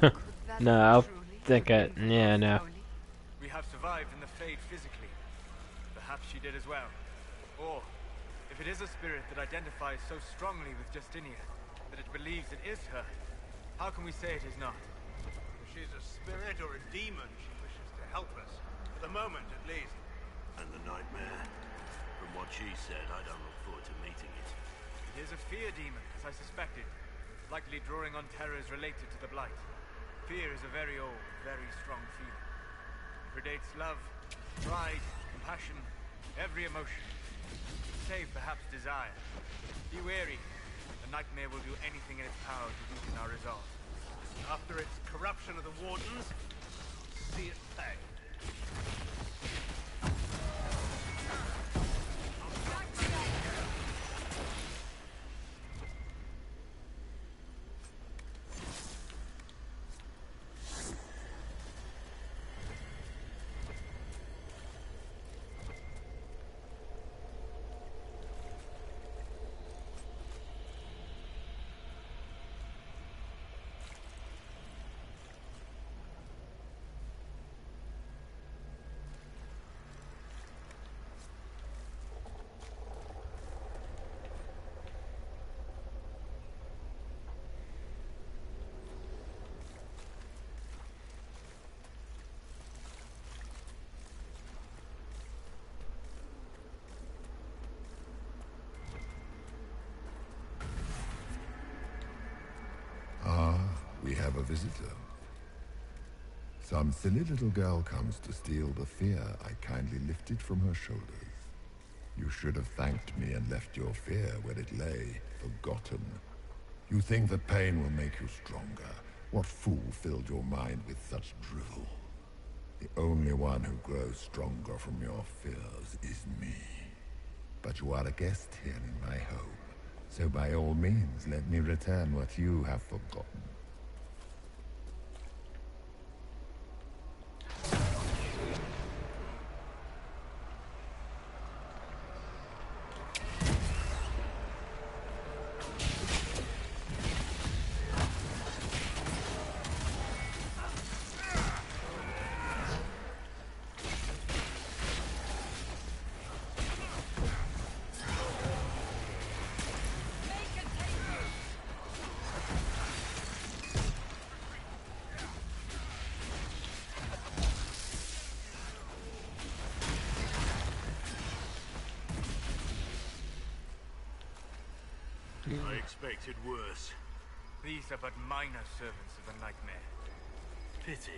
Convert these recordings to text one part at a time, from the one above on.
Could that No, be I'll truly think the it. painful Yeah, of no. Paoli? We have survived in the Fade physically. Perhaps she did as well. Or, if it is a spirit that identifies so strongly with Justinia, that it believes it is her, how can we say it is not? If she's a spirit or a demon, she wishes to help us. For the moment, at least. And the nightmare? From what she said, I don't look forward to meeting it. It is a fear demon, as I suspected. Likely drawing on terrors related to the Blight. Fear is a very old, very strong feeling. It predates love, pride, compassion, every emotion. Save perhaps desire. Be wary. The nightmare will do anything in its power to weaken our resolve. After its corruption of the Wardens, see it pay. We have a visitor. Some silly little girl comes to steal the fear I kindly lifted from her shoulders. You should have thanked me and left your fear where it lay, forgotten. You think that pain will make you stronger. What fool filled your mind with such drivel? The only one who grows stronger from your fears is me. But you are a guest here in my home, so by all means let me return what you have forgotten. I expected worse. These are but minor servants of the nightmare. Pity.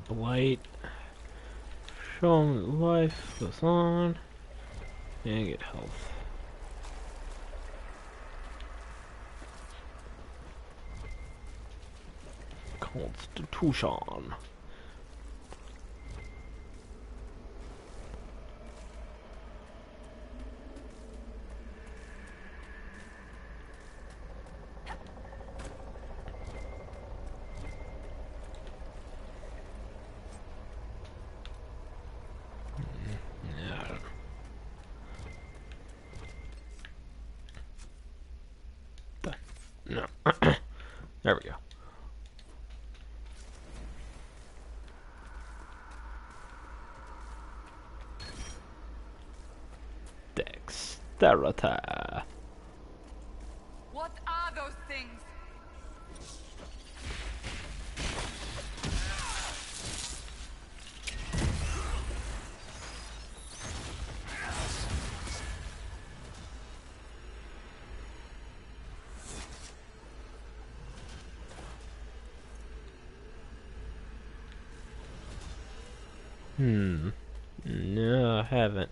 Blight. Show him that life goes on. And get health. Constitution. No. There we go. Dexterity. What are those things? No, I haven't.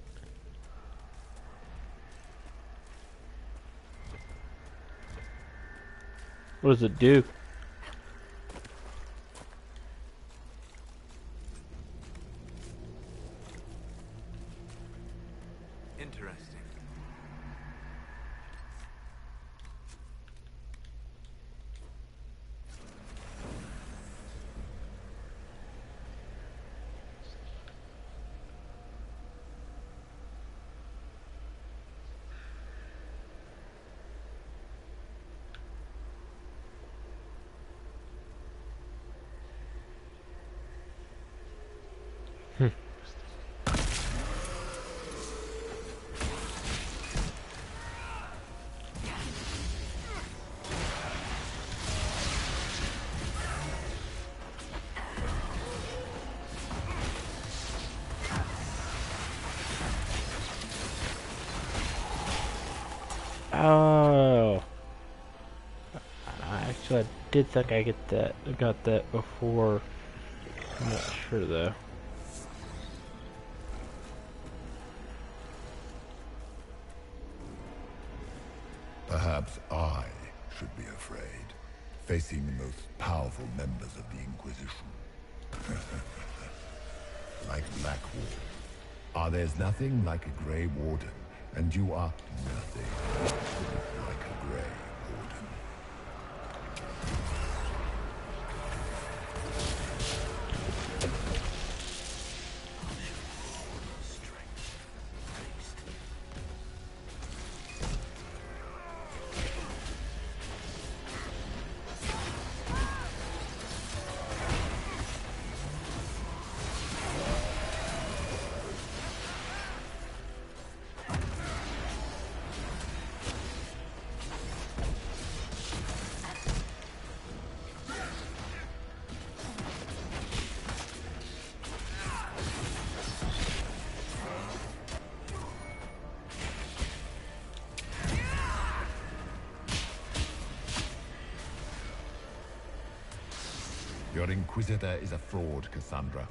What does it do? Interesting. Oh, actually, I did think I got that before. I'm not sure though. Perhaps I should be afraid, facing the most powerful members of the Inquisition. Like Blackwall. There's nothing like a Grey Warden, and you are nothing like a Grey Warden. Your Inquisitor is a fraud, Cassandra.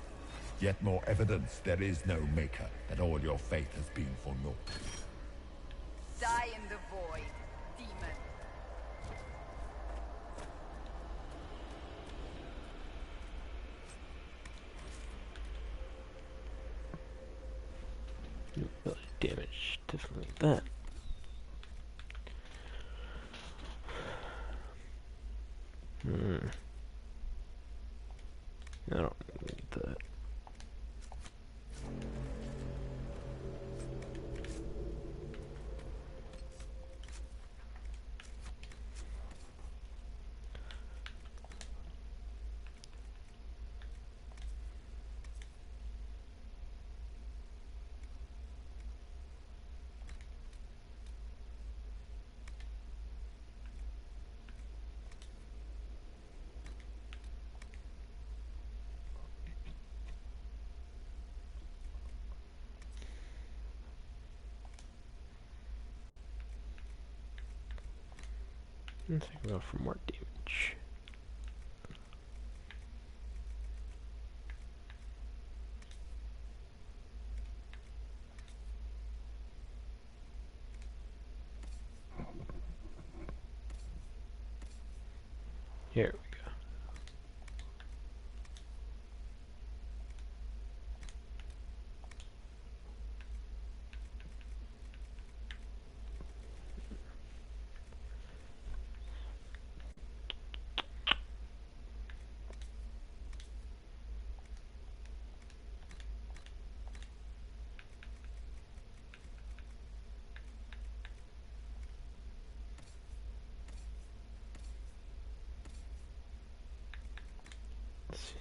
Yet more evidence there is no Maker, that all your faith has been for naught. Die in the void, demon. Really damage, definitely that. I don't need that. Let's think about for more damage. Here we go.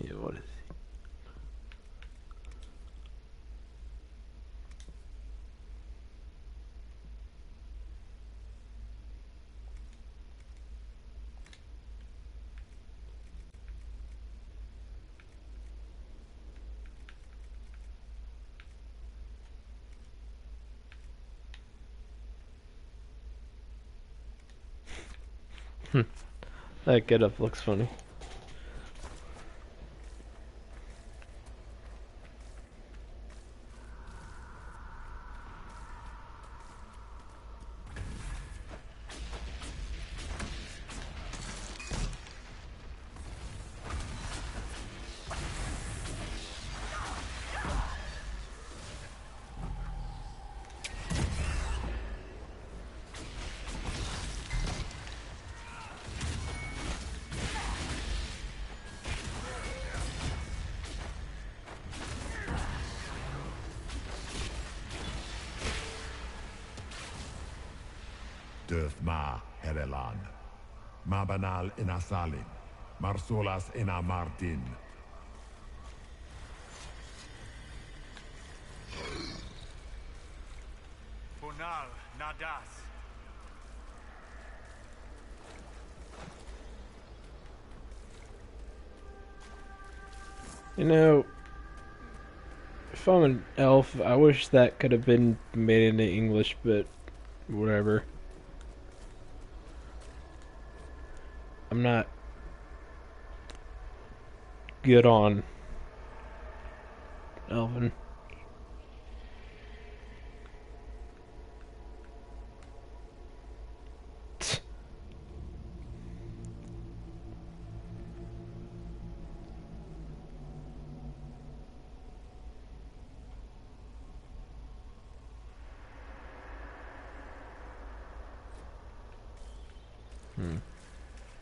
Yeah, what is he? That get up looks funny. Döth ma herelan. Mabanal ina salin. Marsolas ina martin. Bunal Nadas. You know, if I'm an elf, I wish that could have been made into English, but whatever. I'm not good on Elven.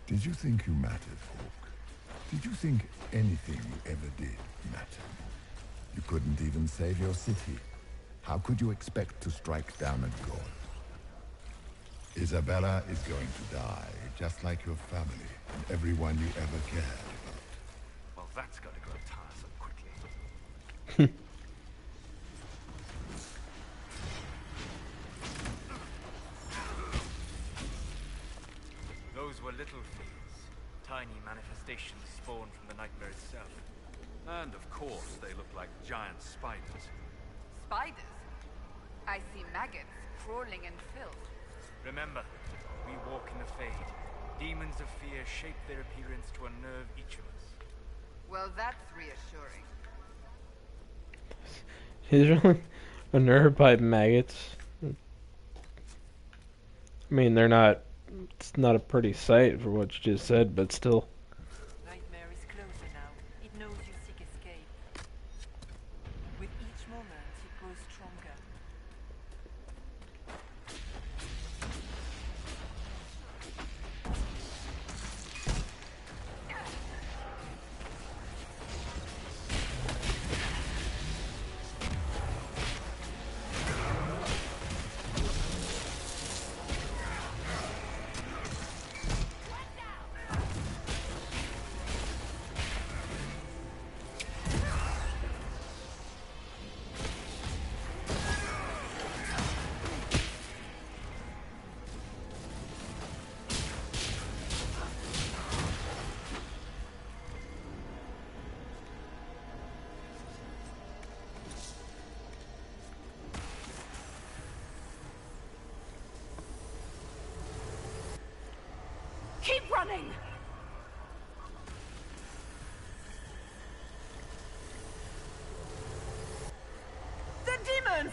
Did you think you mattered, Hawk? Did you think anything you ever did mattered? You couldn't even save your city. How could you expect to strike down a god? Isabella is going to die, just like your family and everyone you ever cared about. Well, that's got to go tiresome quickly. Those were little things. Tiny manifestations spawned from the nightmare itself. And of course, they look like giant spiders. Spiders? I see maggots crawling in filth. Remember, we walk in the Fade. Demons of fear shape their appearance to unnerve each of us. Well, that's reassuring. He's really unnerved by maggots. I mean, they're not. It's not a pretty sight for what you just said, but still. Nightmare is closer now. It knows you seek escape. With each moment, it grows stronger. Keep running! The demons!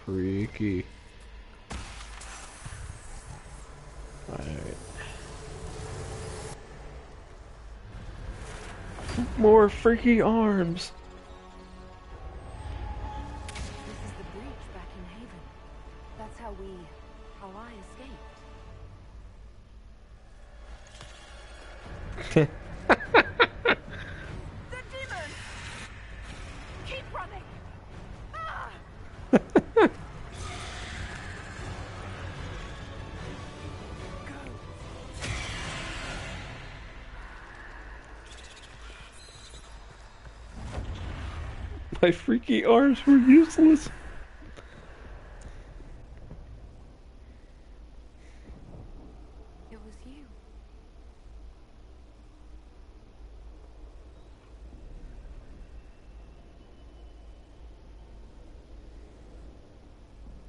Freaky. Alright. More freaky arms. This is the breach back in Haven. That's how I escaped. The demon! Keep running! Ah! My freaky arms were useless. It was you.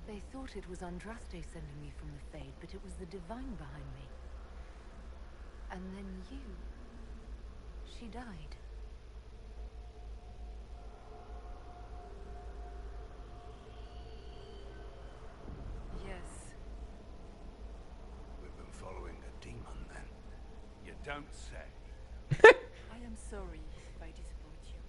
They thought it was Andraste sending me from the Fade, but it was the Divine behind me. And then you... She died. Yes. We've been following a demon, then. You don't say. I am sorry if I disappoint you.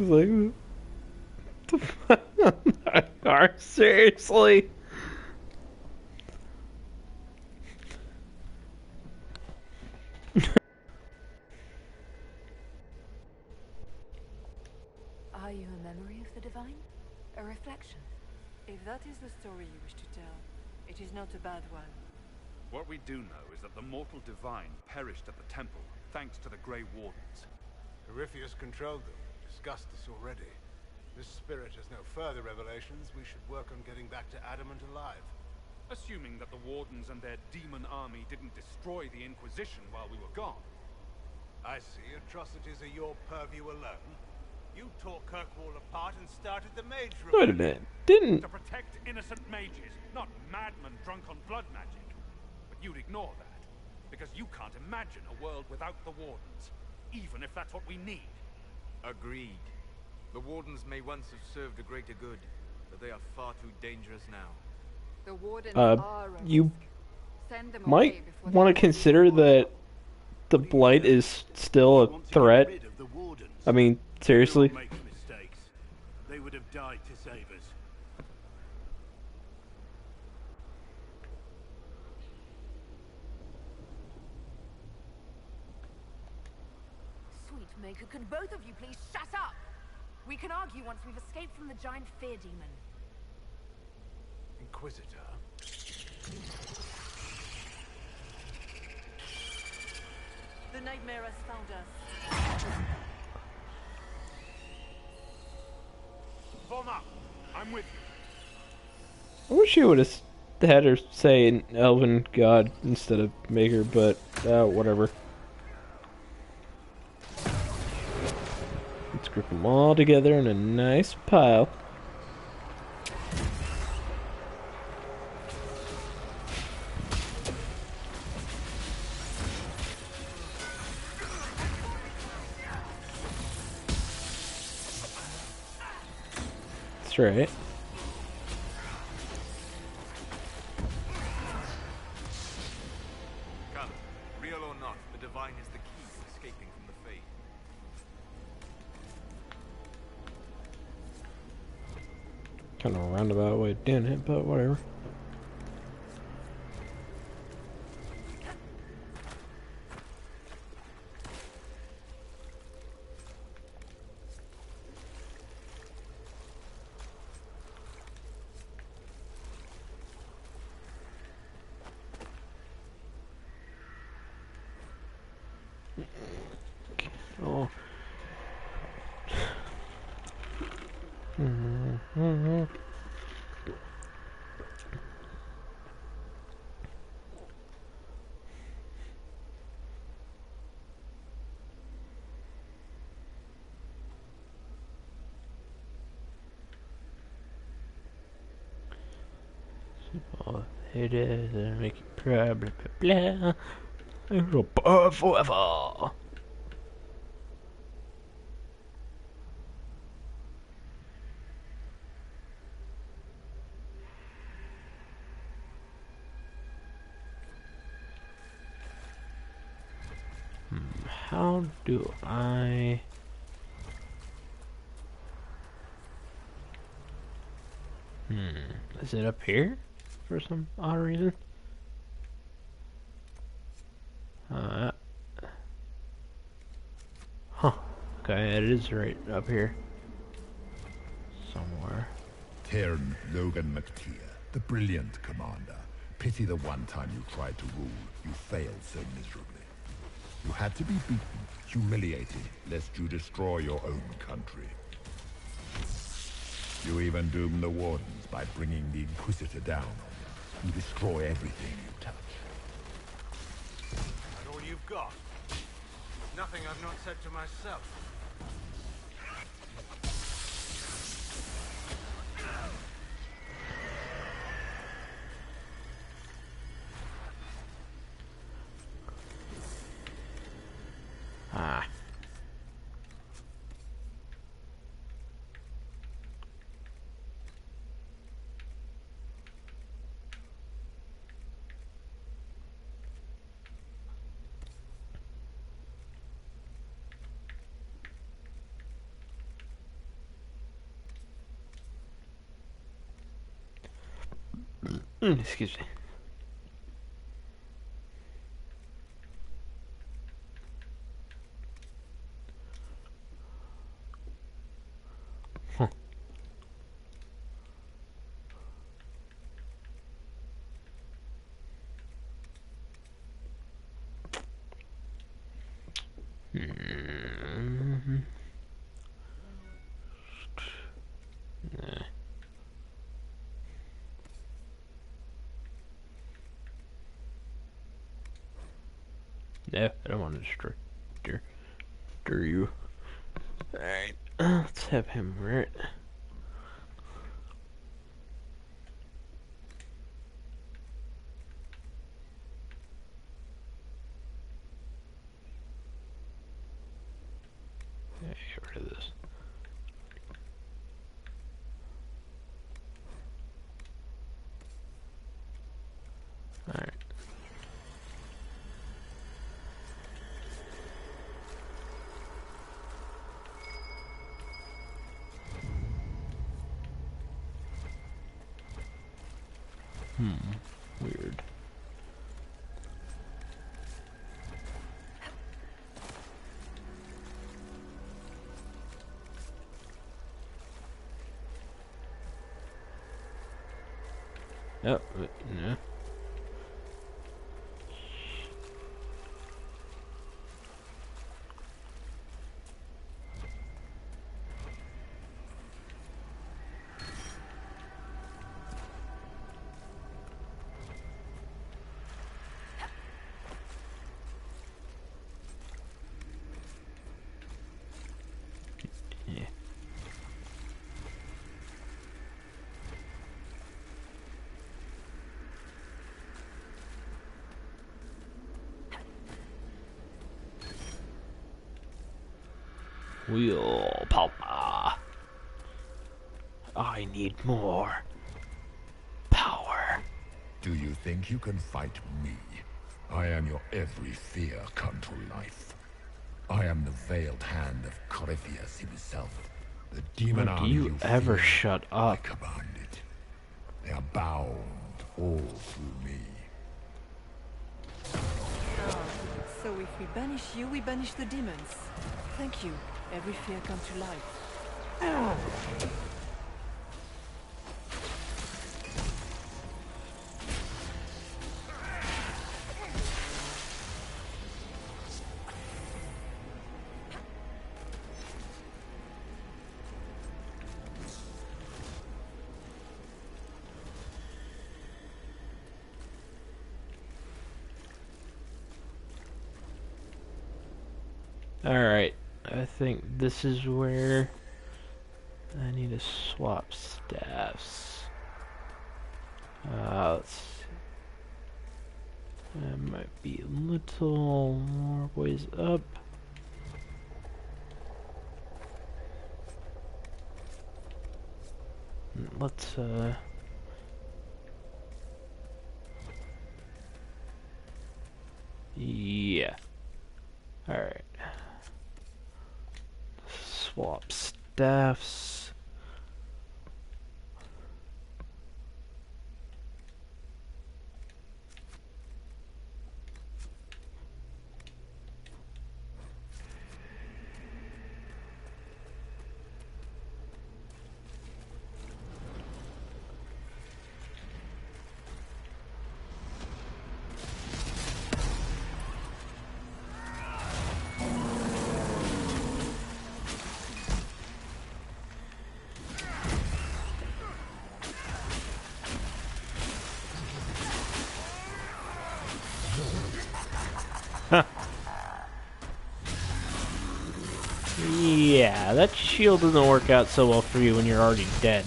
Like, what the fuck? Seriously? Are you a memory of the Divine? A reflection? If that is the story you wish to tell, it is not a bad one. What we do know is that the mortal divine perished at the temple, thanks to the Grey Wardens. Corypheus controlled them. We discussed this already. This spirit has no further revelations. We should work on getting back to Adamant alive. Assuming that the Wardens and their demon army didn't destroy the Inquisition while we were gone. I see. Atrocities are your purview alone. You tore Kirkwall apart and started the Mage Wait a Rebellion. minute. Didn't... To protect innocent mages, not madmen drunk on blood magic. But you'd ignore that, because you can't imagine a world without the Wardens, even if that's what we need. Agreed. The Wardens may once have served a greater good, but they are far too dangerous now. The Wardens are a you risk. Send them might away before want to they consider that the Blight is still a threat. Rid of the Wardens. I mean, seriously? Everyone makes mistakes. They would have died to save us. Sweet Maker, could both of you please shut up? We can argue once we've escaped from the giant fear demon. Inquisitor. The nightmare has found us. Form up! I'm with you. I wish you would have had her say an elven god instead of maker, but whatever. Let's group them all together in a nice pile. That's right. Come, real or not, the Divine is the key to escaping from the Fade. Kind of a roundabout way of doing it, but whatever. Oh. Oh. It is make you cry, blah blah blah. It'll burn forever. How do I... Is it up here? For some odd reason? Huh. Okay, it is right up here. Somewhere. Tern Logan McTeer, the brilliant commander. Pity the one time you tried to rule, you failed so miserably. You had to be beaten, humiliated, lest you destroy your own country. You even doomed the Wardens by bringing the Inquisitor down on them. You destroy everything you touch. That all you've got? Nothing I've not said to myself. Ah. Excuse me. Nah. No, I don't want to destroy you. Alright, let's have him right. Yeah, get rid of this. Alright. Weird. Oh, no. Yeah. Willpower. I need more power. Do you think you can fight me? I am your every fear come to life. I am the veiled hand of Corypheus himself. The demon Do army you ever fear, shut I up? command it. They are bound all through me. So if we banish you, we banish the demons. Thank you. Every fear come to life. Alright, I think this is where I need to swap staffs. Let's see. That might be a little more ways up. Let's yeah. Alright. Swap staffs. Yeah, that shield doesn't work out so well for you when you're already dead.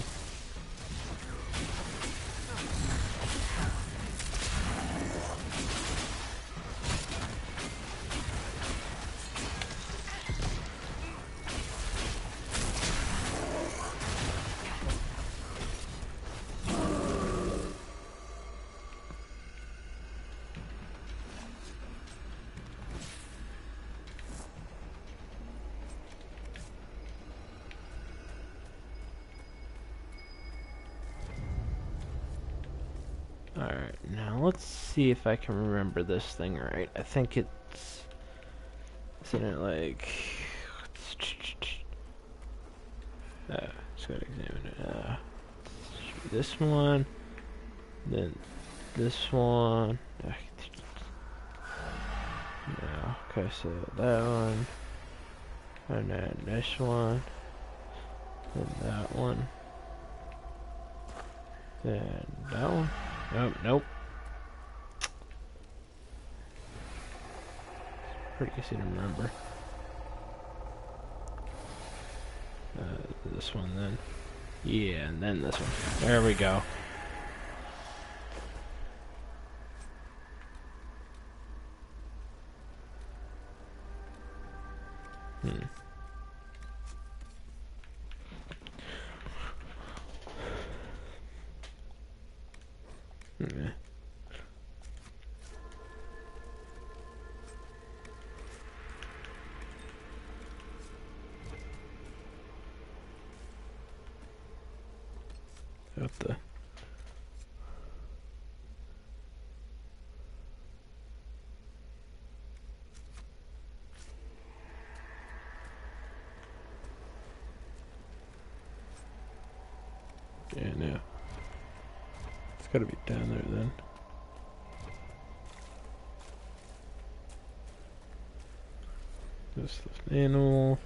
Alright, now let's see if I can remember this thing right. I think it's... Isn't it like... Let's go to examine it. This one, then this one. No, okay, so that one, and then this one, then that one, then that one. Nope, nope. Pretty easy to remember. This one then. Yeah, and then this one. There we go. Yeah. Got the... Yeah, no. It's gotta be down there then. This is an animal.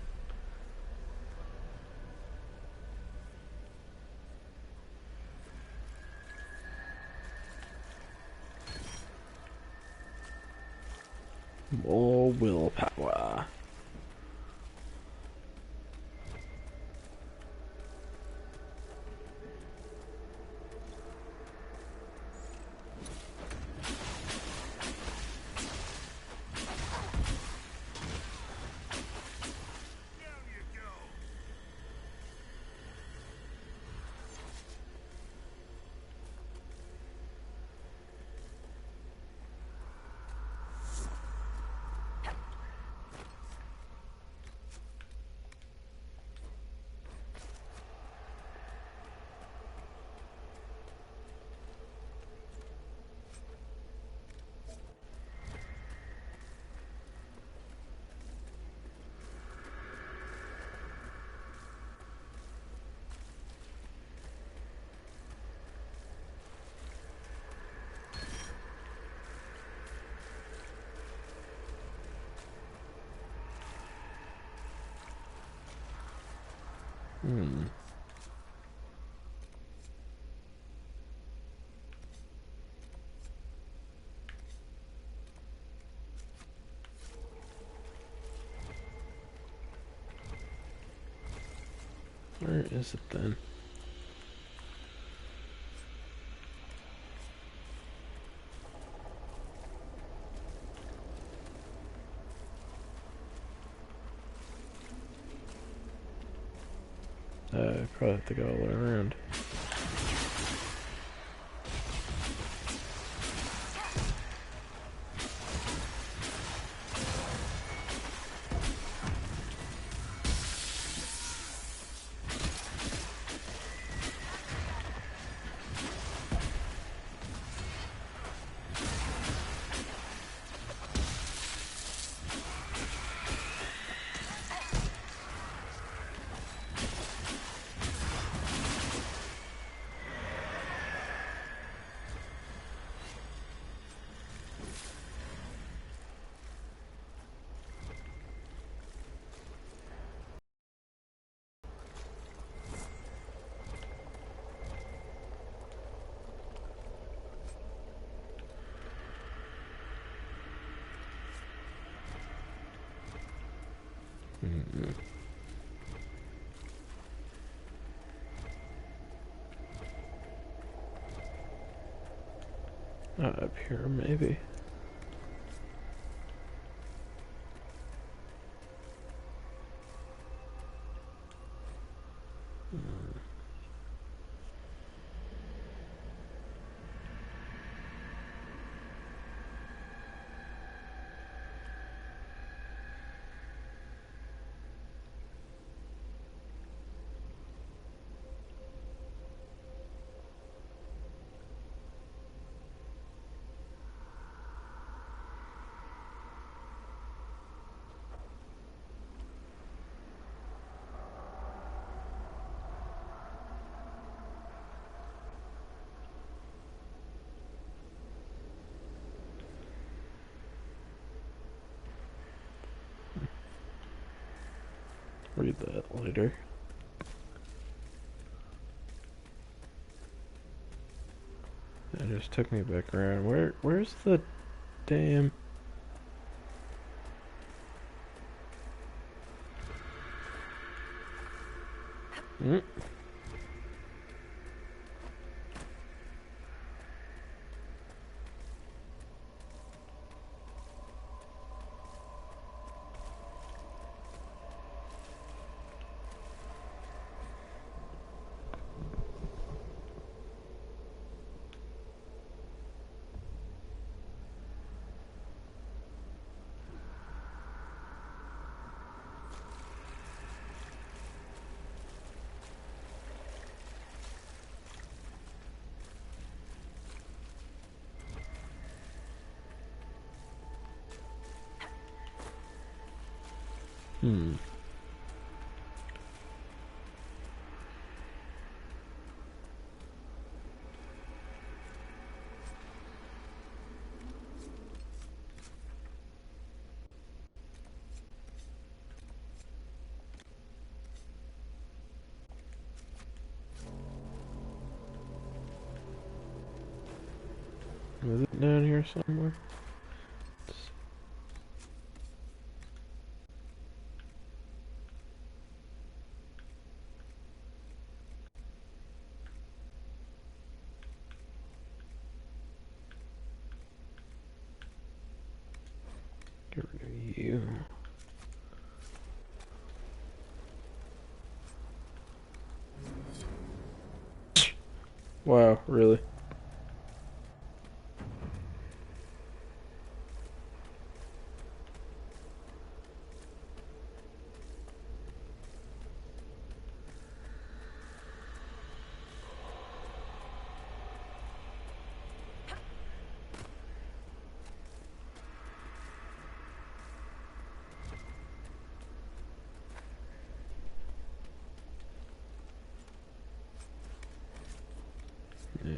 More willpower. Where is it then? Probably have to go all the way around. Up here, maybe. Read that later. It just took me back around. Where's the damn... Is it down here somewhere? Get rid of you. Wow, really? Yeah.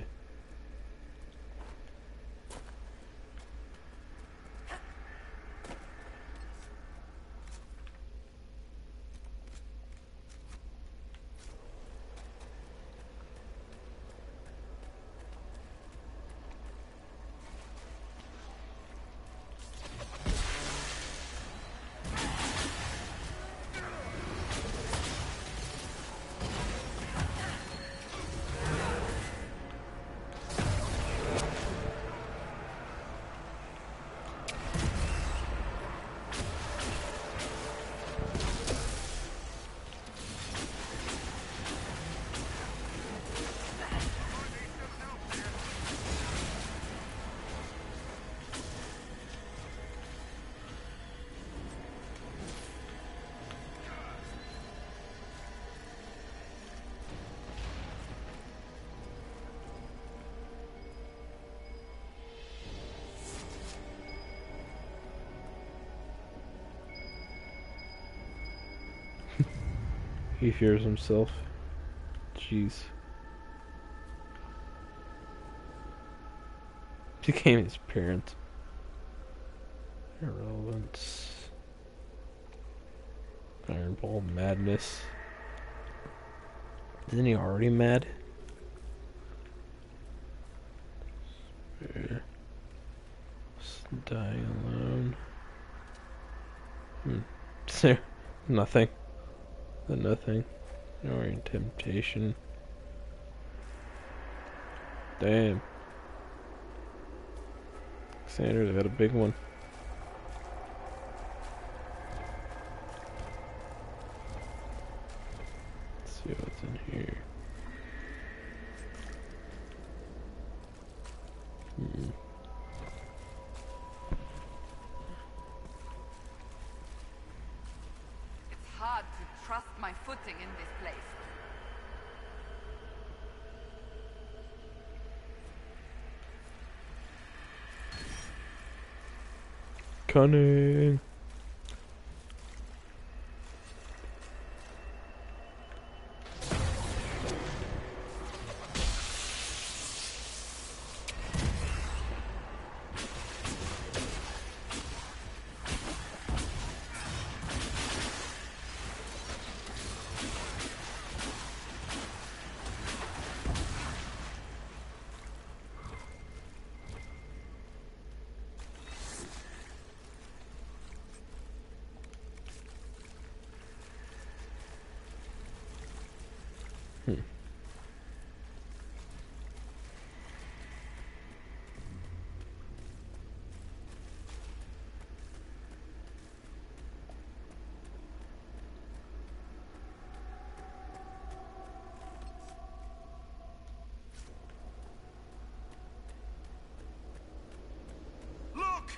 He fears himself. Jeez. Became his parent. Irrelevance. Iron Ball madness. Isn't he already mad? Spare. Die alone. There. Nothing. Nothing. Or in temptation. Damn. Sanders got a big one. Let's see what's in here. It's hard to trust my footing in this place. Cunning. Look!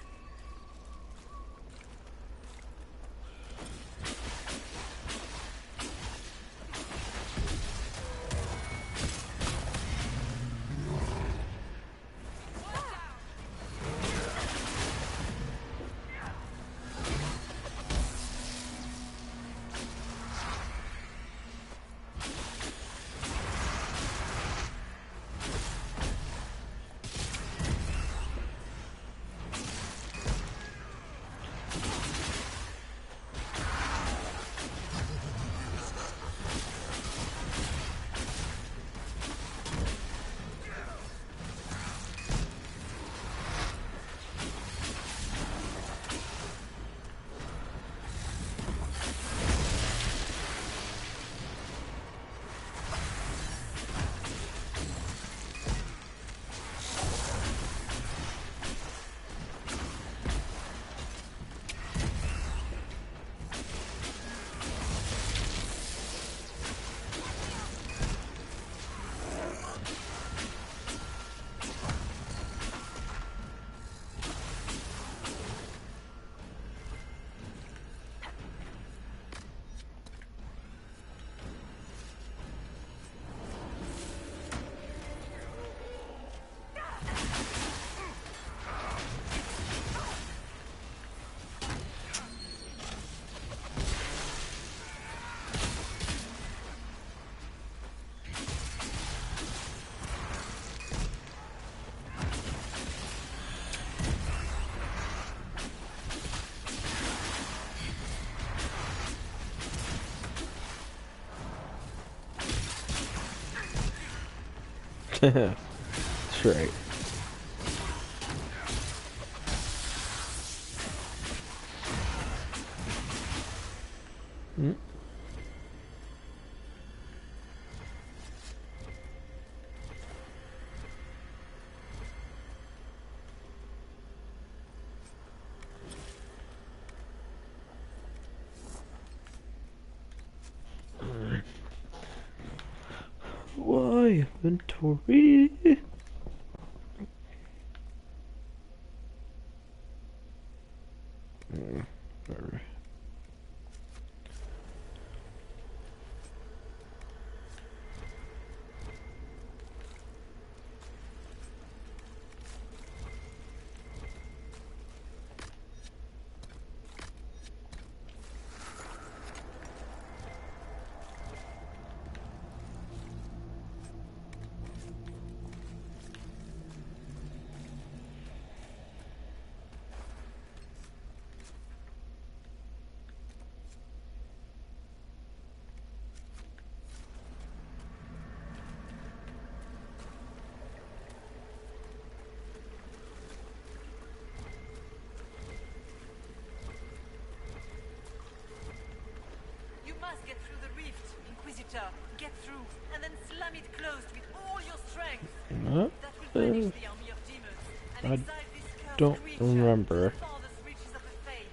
That's right. Why inventory? Whatever. must get through the rift, Inquisitor. Get through, and then slam it closed with all your strength. That will banish the army of demons and I exile this cursed don't creature remember. to the farthest reaches of the Fade.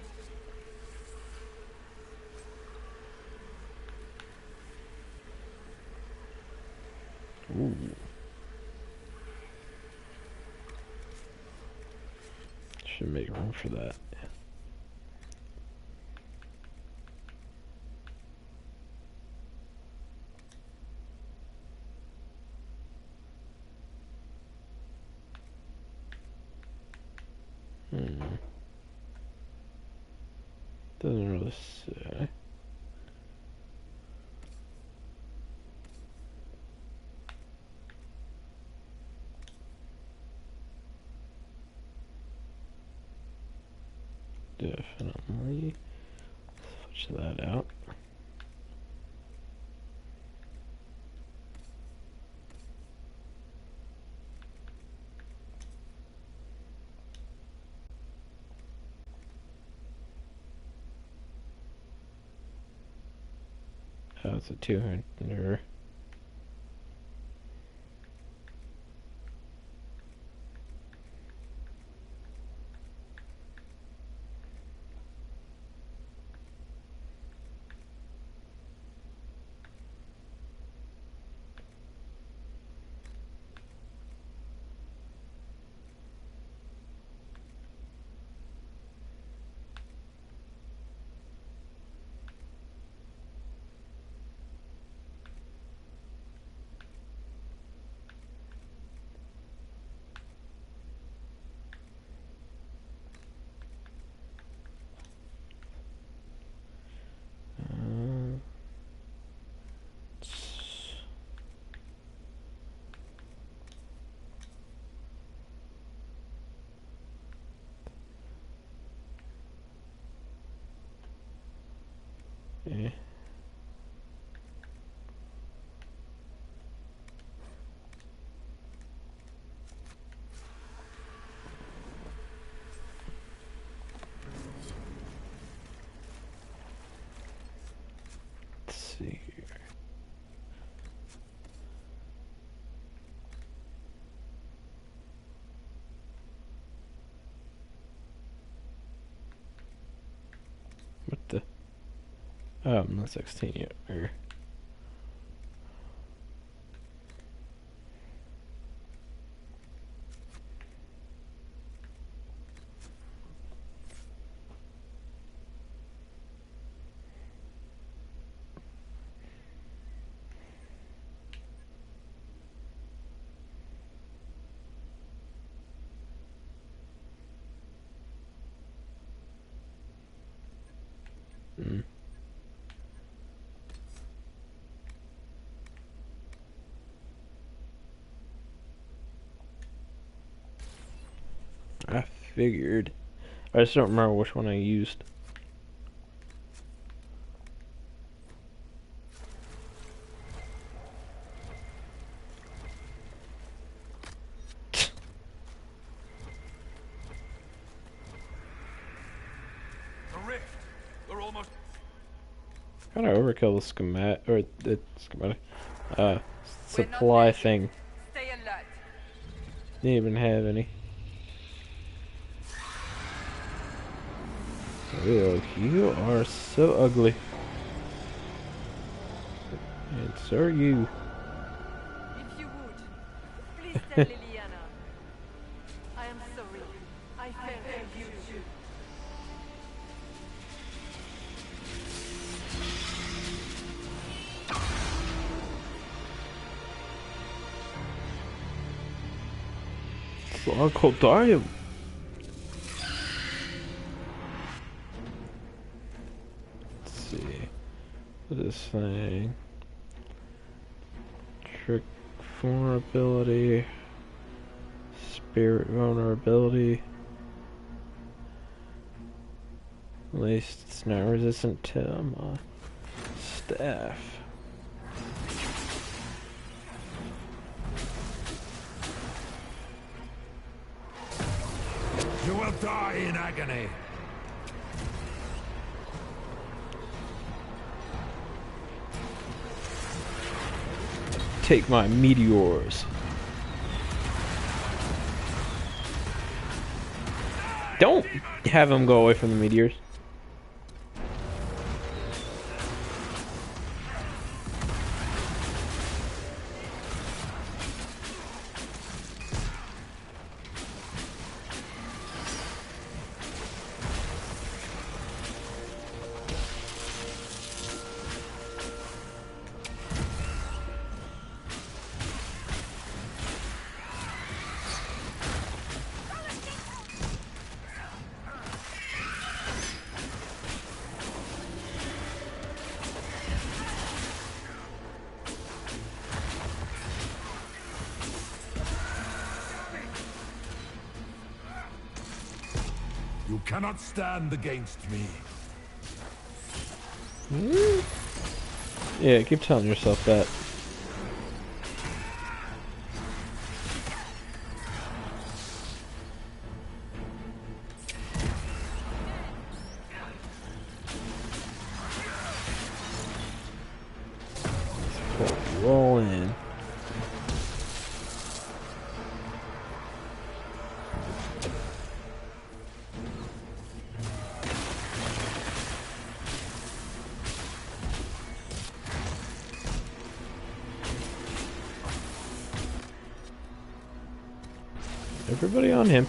Ooh. Should make room for that. Doesn't really say. Definitely switch that out. Oh, it's a 200. Yeah. Let's see here. What the? Oh, I'm not 16 yet. Or I figured. I just don't remember which one I used. The rift. We're almost. Kind of overkill the schematic or the schematic supply We're not thing. Stay alert. Didn't even have any. Ew, you are so ugly. And so are you. If you would, please tell Liliana. I am sorry. I failed you. It's Uncle Dime. Let's see. This thing. Trick vulnerability. Spirit vulnerability. At least it's not resistant to my staff. You will die in agony. Take my meteors. Don't have him go away from the meteors. You cannot stand against me. Yeah, keep telling yourself that. Roll in. Everybody on him.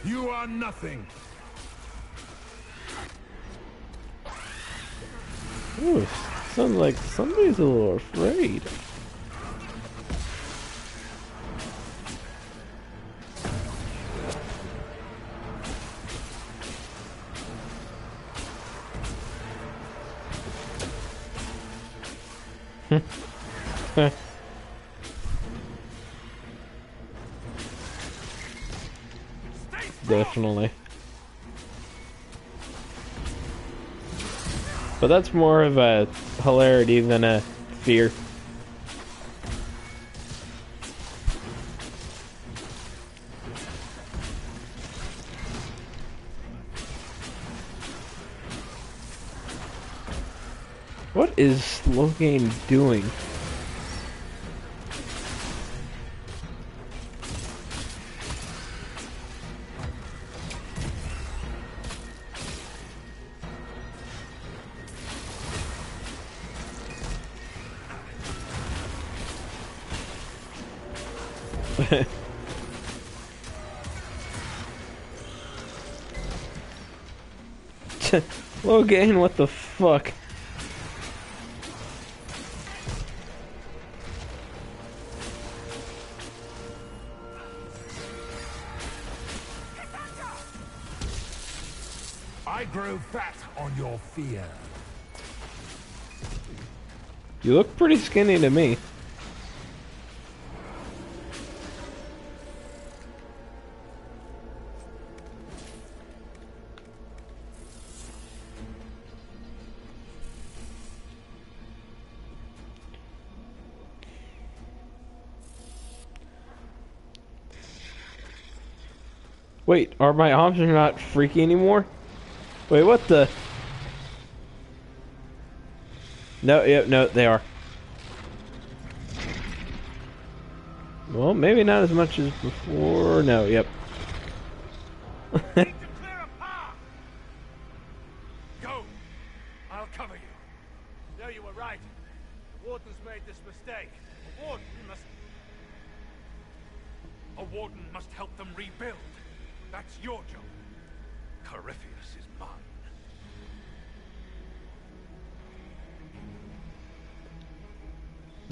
You are nothing. Ooh, sounds like somebody's a little afraid. Definitely. But that's more of a hilarity than a fear. What is Slogain doing? Logan, what the fuck? I grow fat on your fear. You look pretty skinny to me. Wait, are my options not freaky anymore? Wait, what the? No, yep, no, they are. Well, maybe not as much as before. No, yep. Need to clear a path! Go! I'll cover you. No, you were right. The Warden's made this mistake. A warden must help them rebuild. That's your job. Corypheus is mine.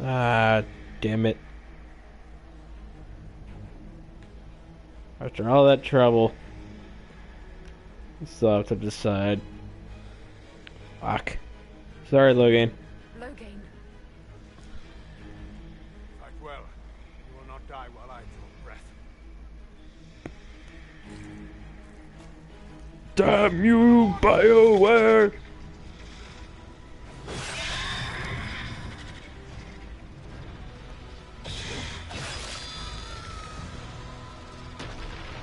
Ah, damn it. After all that trouble, still have to decide. Fuck. Sorry, Logan. Logain. Fight well. You will not die while I draw breath. Damn you, BioWare!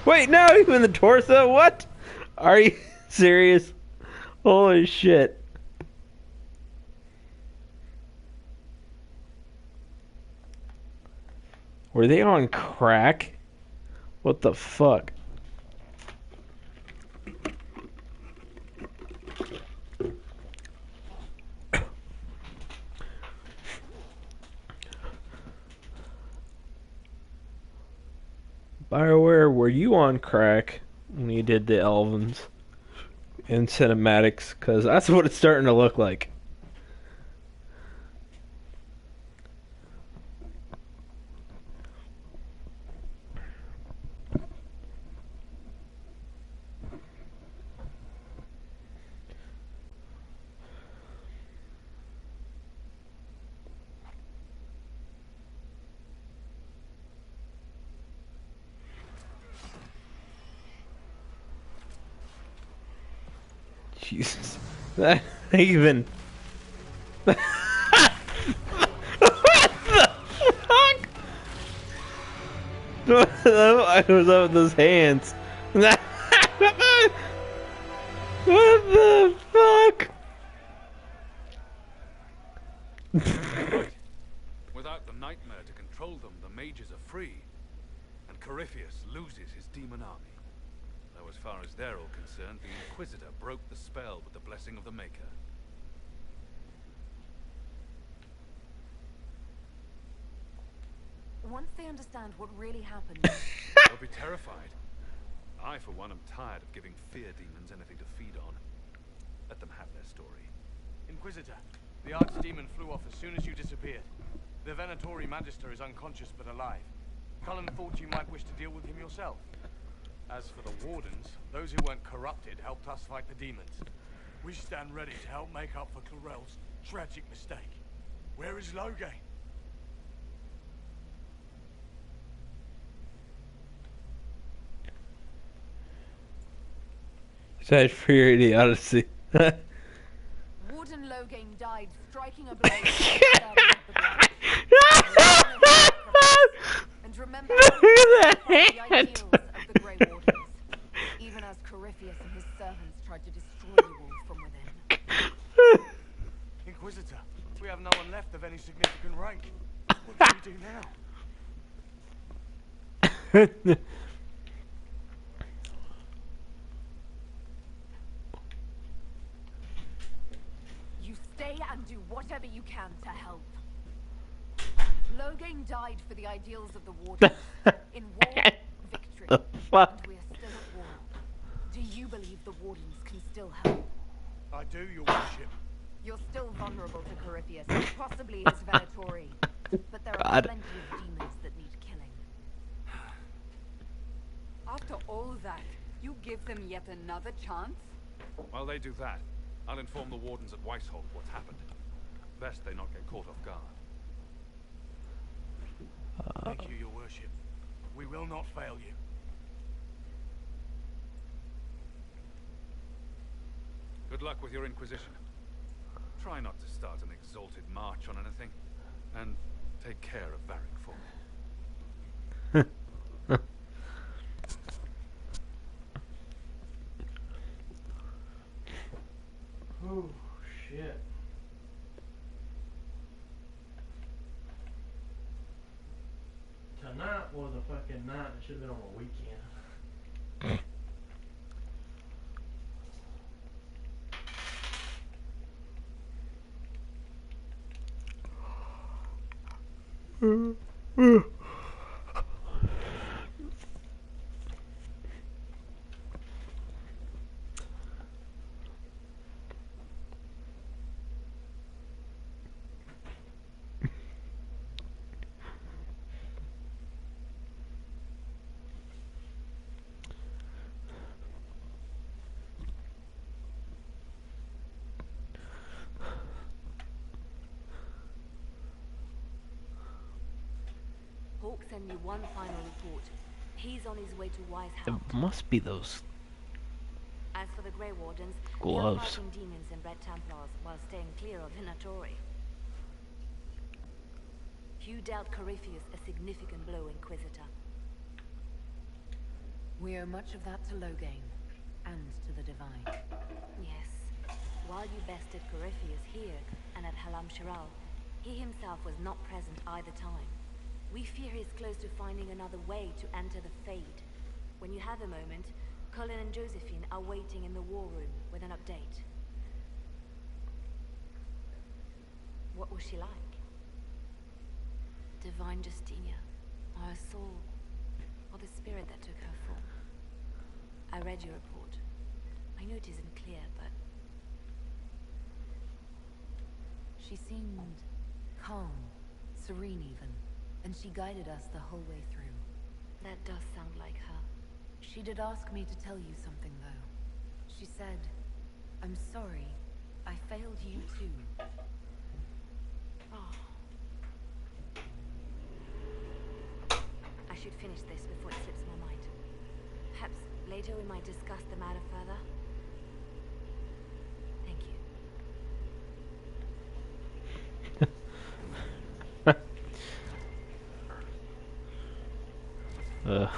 Wait, no, even the torso? What? Are you serious? Holy shit. Were they on crack? What the fuck? BioWare, were you on crack when you did the Elvins in cinematics? Because that's what it's starting to look like. Jesus. That even. What the fuck? I was up with those hands. What the fuck? Without the nightmare to control them, the mages are free. And Corypheus loses his demon army. Though as far as they're all concerned, the Inquisitor broke the spell with the blessing of the Maker. Once they understand what really happened, They'll be terrified. I, for one, am tired of giving fear demons anything to feed on. Let them have their story. Inquisitor, the Archdemon flew off as soon as you disappeared. The Venatori Magister is unconscious but alive. Cullen thought you might wish to deal with him yourself. As for the Wardens, those who weren't corrupted helped us fight the demons. We stand ready to help make up for Clarel's tragic mistake. Where is Logain? Sad for your idiocy. Warden Logain died striking a blow to the servant of the Grey. And remember how he fought the ideals of the Grey Wardens, even as Corypheus and his servants tried to destroy you all from within. Inquisitor, we have no one left of any significant rank. What do we do now? You stay and do whatever you can to help. Logain died for the ideals of the Wardens. In war, victory. Fuck. And we are still at war. Do you believe the Wardens can still help? I do, your worship. You're still vulnerable to Corypheus, and possibly his Venatori. But there are God. plenty of demons that need killing. After all that, you give them yet another chance? While they do that, I'll inform the Wardens at Weishold what's happened. Best they not get caught off guard. Thank you, your worship. We will not fail you. Good luck with your Inquisition. Try not to start an exalted march on anything. And take care of Varric for me. Oh, shit. a night was a fucking night. It should have been on a weekend. Hawk sent me one final report. He's on his way to Wise It Hound. must be those As for the Grey Wardens, they are gloves. fighting demons and Red Templars while staying clear of Venatori. Hugh dealt Corypheus a significant blow, Inquisitor. We owe much of that to Loghain, and to the Divine. Yes. While you bested Corypheus here and at Halam Shiral, he himself was not present either time. We fear he's close to finding another way to enter the Fade. When you have a moment, Colin and Josephine are waiting in the war room with an update. What was she like? Divine Justinia, or her soul, or the spirit that took her form. I read your report. I know it isn't clear, but She seemed calm, serene even, and she guided us the whole way through. that does sound like her. She did ask me to tell you something, though. She said, "I'm sorry. I failed you too." Oh. I should finish this before it slips my mind. Perhaps later we might discuss the matter further. Thank you. Ugh.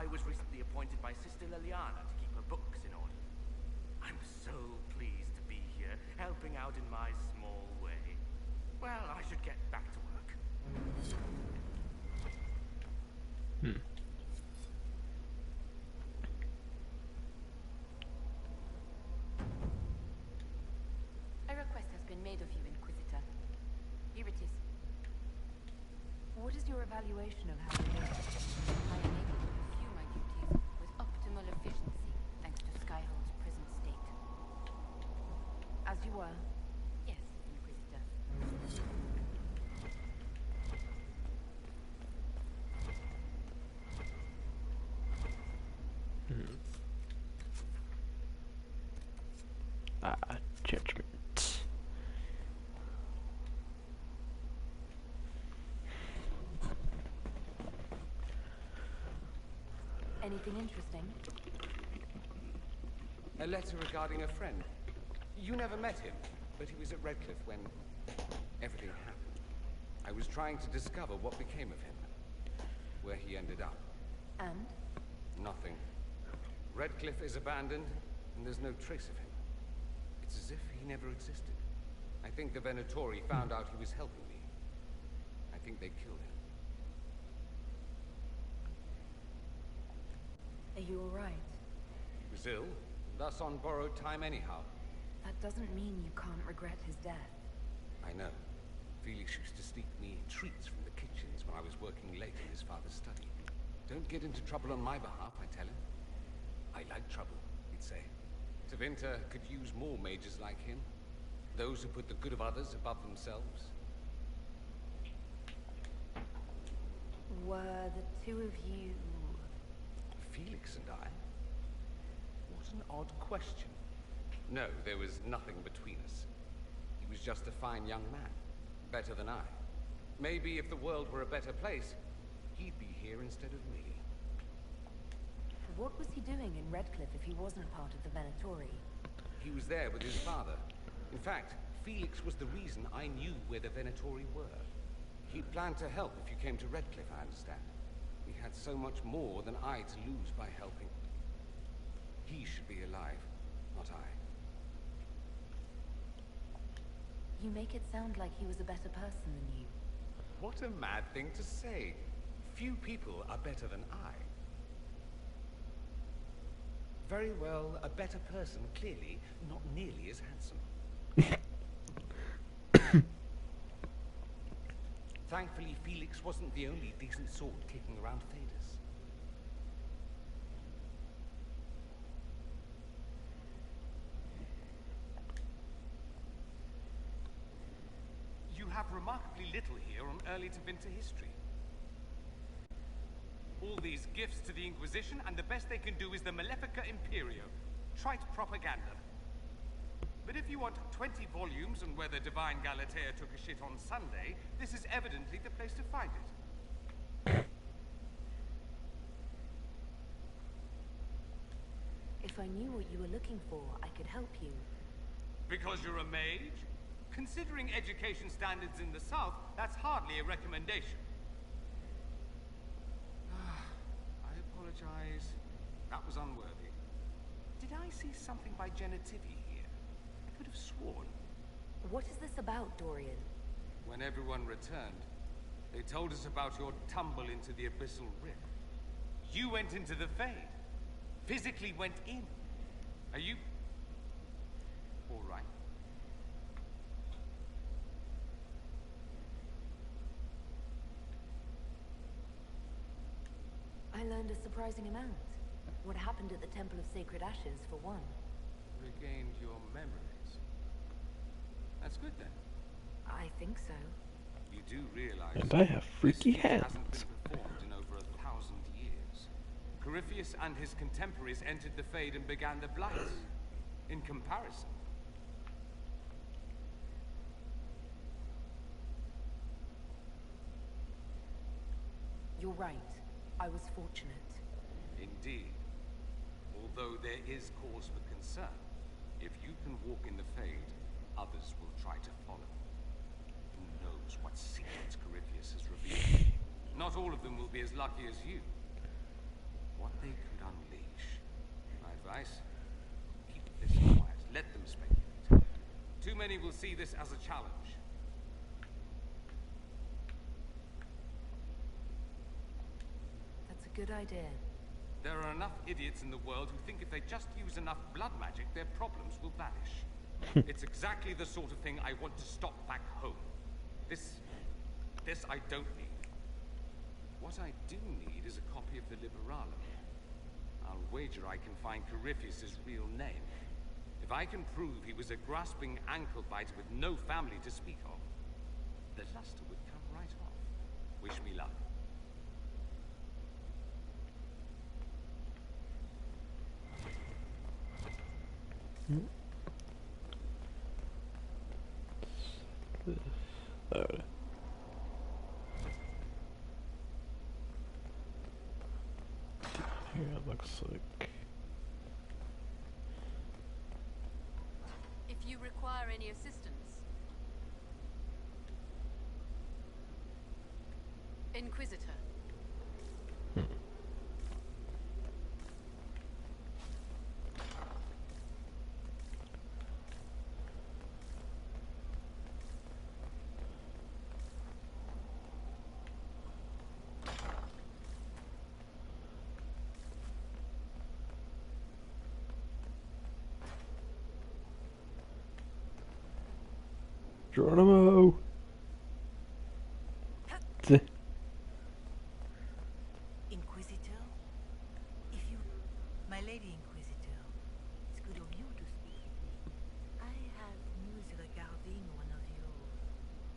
I was recently appointed by Sister Liliana to keep her books in order. I'm so pleased to be here, helping out in my small way. Well, I should get back to work. A request has been made of you, Inquisitor. Here it is. What is your evaluation of how we did? I am able to pursue my duties with optimal efficiency, thanks to Skyhold's present state. As you were. Yes, Inquisitor. Judgment. Anything interesting? A letter regarding a friend. You never met him, but he was at Redcliffe when everything happened. I was trying to discover what became of him, where he ended up. And? Nothing. Redcliffe is abandoned, and there's no trace of him. It's as if he never existed. I think the Venatori found out he was helping me. I think they killed him. Are you alright? He was ill, thus on borrowed time anyhow. That doesn't mean you can't regret his death. I know. Felix used to sneak me treats from the kitchens when I was working late in his father's study. Don't get into trouble on my behalf, I tell him. I like trouble, he'd say. Tevinter could use more mages like him. Those who put the good of others above themselves. Were the two of you... Felix and I? What an odd question. No, there was nothing between us. He was just a fine young man. Better than I. Maybe if the world were a better place, he'd be here instead of me. What was he doing in Redcliffe if he wasn't part of the Venatori? He was there with his father. In fact, Felix was the reason I knew where the Venatori were. He planned to help if you came to Redcliffe, I understand. He had so much more than I to lose by helping. He should be alive, not I. You make it sound like he was a better person than you. What a mad thing to say. Few people are better than I. Very well, a better person, clearly, not nearly as handsome. Thankfully, Felix wasn't the only decent sword kicking around Thedas. You have remarkably little here on early Tevinter history. All these gifts to the Inquisition, and the best they can do is the Malefica Imperio. Trite propaganda. But if you want 20 volumes on whether Divine Galatea took a shit on Sunday, this is evidently the place to find it. If I knew what you were looking for, I could help you. Because you're a mage? Considering education standards in the South, that's hardly a recommendation. I apologize. That was unworthy. Did I see something by Genitivi here? I could have sworn. What is this about, Dorian? When everyone returned, they told us about your tumble into the Abyssal Rift. You went into the Fade. Physically went in. Are you... all right? I learned a surprising amount. What happened at the Temple of Sacred Ashes, for one. Regained your memories. That's good then. I think so. You do realize... And I have freaky this hands. hasn't been performed in over 1,000 years. Corypheus and his contemporaries entered the Fade and began the Blight. In comparison. You're right. I was fortunate. Indeed. Although there is cause for concern. If you can walk in the Fade, others will try to follow. Who knows what secrets Corypheus has revealed? Not all of them will be as lucky as you. What they could unleash. My advice? Keep this quiet. Let them speculate. Too many will see this as a challenge. That's a good idea. There are enough idiots in the world who think if they just use enough blood magic, their problems will vanish. It's exactly the sort of thing I want to stop back home. This I don't need. What I do need is a copy of the Liberalum. I'll wager I can find Corypheus' real name. If I can prove he was a grasping ankle biter with no family to speak of, the luster would come right off. Wish me luck. Here it looks like. If you require any assistance. Inquisitor. Geronimo! Inquisitor? If you... My lady Inquisitor, it's good of you to speak with me. I have news regarding one of your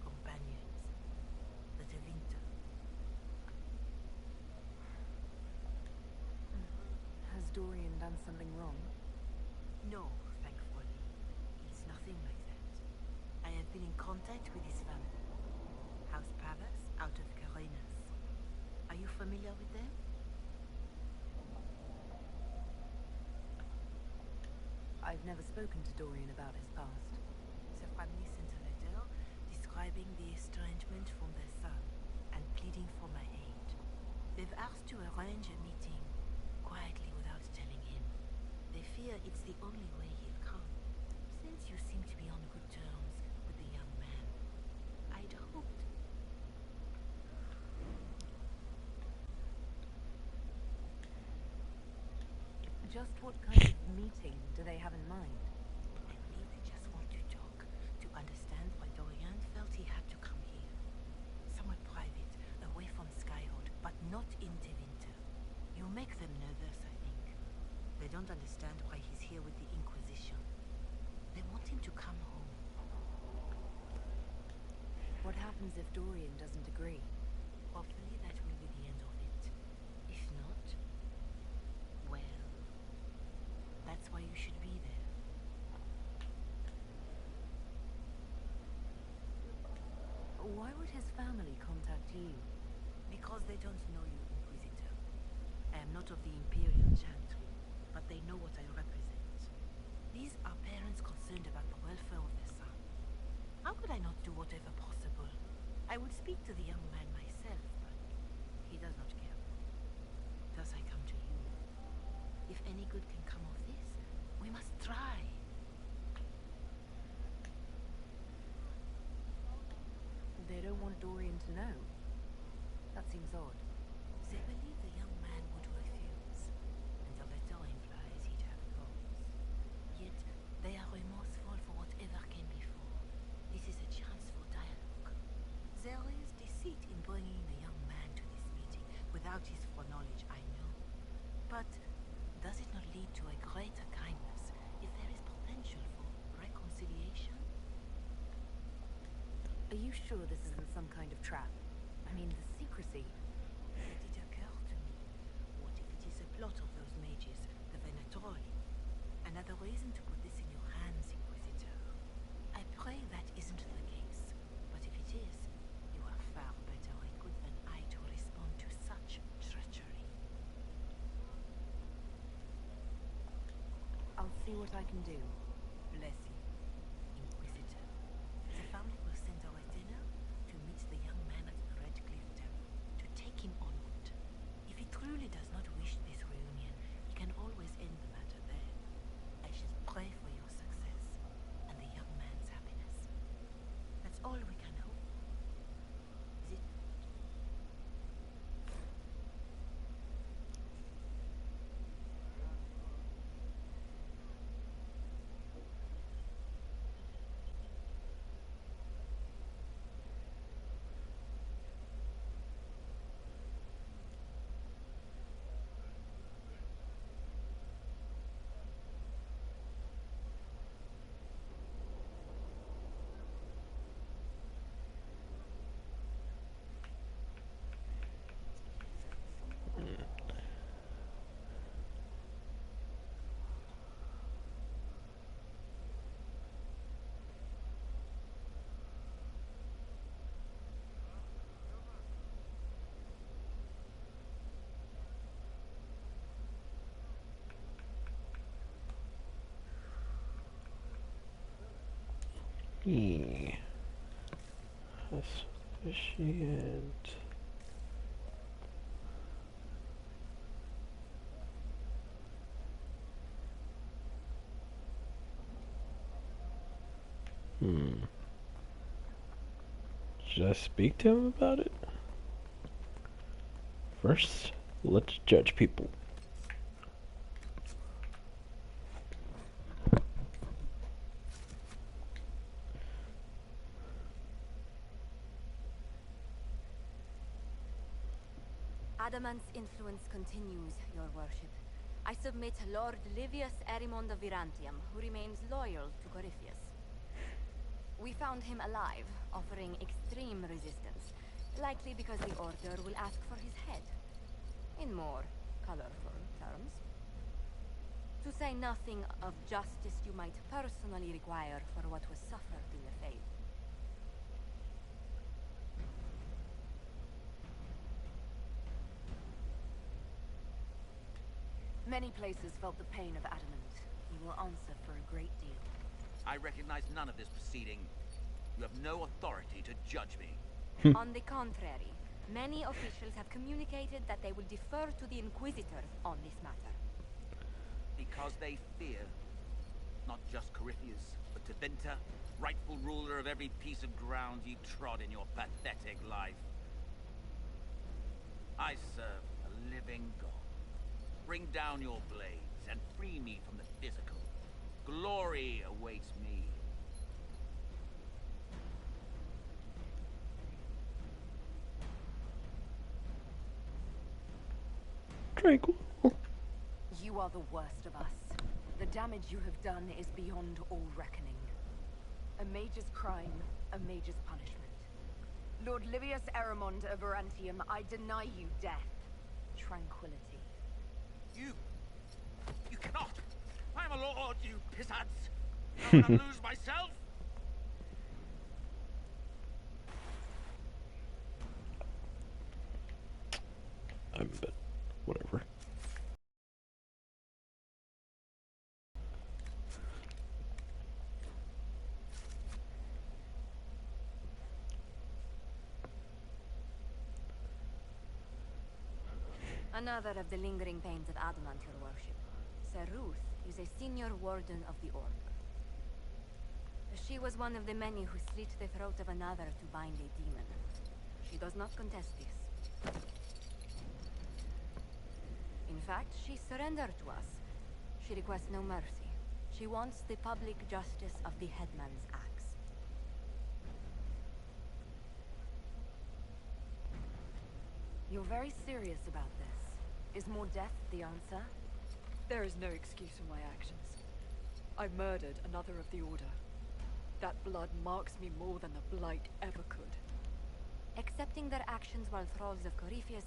companions, the Tevinter. Has Dorian done something wrong? No, thankfully. It's nothing like that. I have been in contact with his family. House Pavas, out of Carenas. Are you familiar with them? I've never spoken to Dorian about his past. The family sent a letter describing the estrangement from their son and pleading for my aid. They've asked to arrange a meeting quietly without telling him. They fear it's the only way he'll come. Since you seem to be on good terms with the young man, I'd hoped... Just what kind of meeting do they have in mind? I believe they just want to talk, to understand why Dorian felt he had to come here. Somewhere private, away from Skyhold, but not in Tevinter. You make them nervous, I think. They don't understand why he's here with the Inquisition. They want him to come home. What happens if Dorian doesn't agree? Hopefully that will be the end of it. If not, well, that's why you should be there. Why would his family contact you? Because they don't know you, Inquisitor. I am not of the Imperial Chantry, but they know what I represent. These are parents concerned about the welfare of their son. How could I not do whatever possible? I would speak to the young man myself, but he does not care. Thus I come to you. If any good can come of this, we must try. They don't want Dorian to know. That seems odd. They believe the young man would refuse, and the letter implies he'd have cause. Yet, they are remorseful for whatever came before. This is a chance for dialogue. There is deceit in bringing the young man to this meeting without his foreknowledge, I know. But does it not lead to a greater kindness if there is potential for reconciliation? Are you sure this isn't some kind of trap? I mean, the secrecy. It did occur to me. What if it is a plot of those mages, the Venatori? Another reason to put this in your hands, Inquisitor. I pray that isn't the case. But if it is, you are far better equipped than I to respond to such treachery. I'll see what I can do. Bless you, Inquisitor. The family will send a retainer to meet the young man at the Red Cliff Temple, to take him onward. If he truly does not wish this reunion, Yeah. Associate. Should I speak to him about it? First, let's judge people. Adamant's influence continues, your worship. I submit Lord Livius Erimond of Virantium, who remains loyal to Corypheus. We found him alive, offering extreme resistance, likely because the Order will ask for his head. In more colorful terms. To say nothing of justice you might personally require for what was suffered in the Faith. Many places felt the pain of Adamant. He will answer for a great deal. I recognize none of this proceeding. You have no authority to judge me. On the contrary, many officials have communicated that they will defer to the Inquisitor on this matter. Because they fear not just Corypheus, but Tevinter, rightful ruler of every piece of ground you trod in your pathetic life. I serve a living God. Bring down your blades and free me from the physical. Glory awaits me. Tranquil. You are the worst of us. The damage you have done is beyond all reckoning. A mage's crime, a mage's punishment. Lord Livius Erimond of Virantium, I deny you death. Tranquility. You cannot! I'm a lord, you pissants! I will not lose myself! But whatever. Another of the lingering pains of Adamant, your worship. Sir Ruth is a senior warden of the Order. She was one of the many who slit the throat of another to bind a demon. She does not contest this. In fact, she surrendered to us. She requests no mercy. She wants the public justice of the headman's axe. You're very serious about this. Is more death the answer? There is no excuse for my actions. I murdered another of the Order. That blood marks me more than the Blight ever could. Accepting their actions while thralls of Corypheus,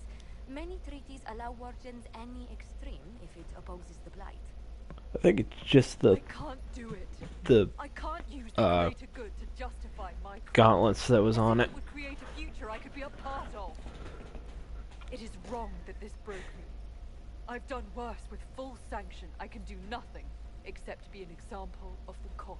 many treaties allow wardens any extreme if it opposes the Blight. I think it's just the I can't do it. the I can't use the greater good to justify my crime. gauntlets that was on it. It would create a future I could be a part of. It is wrong that this broke me. I've done worse with full sanction. I can do nothing except be an example of the cost.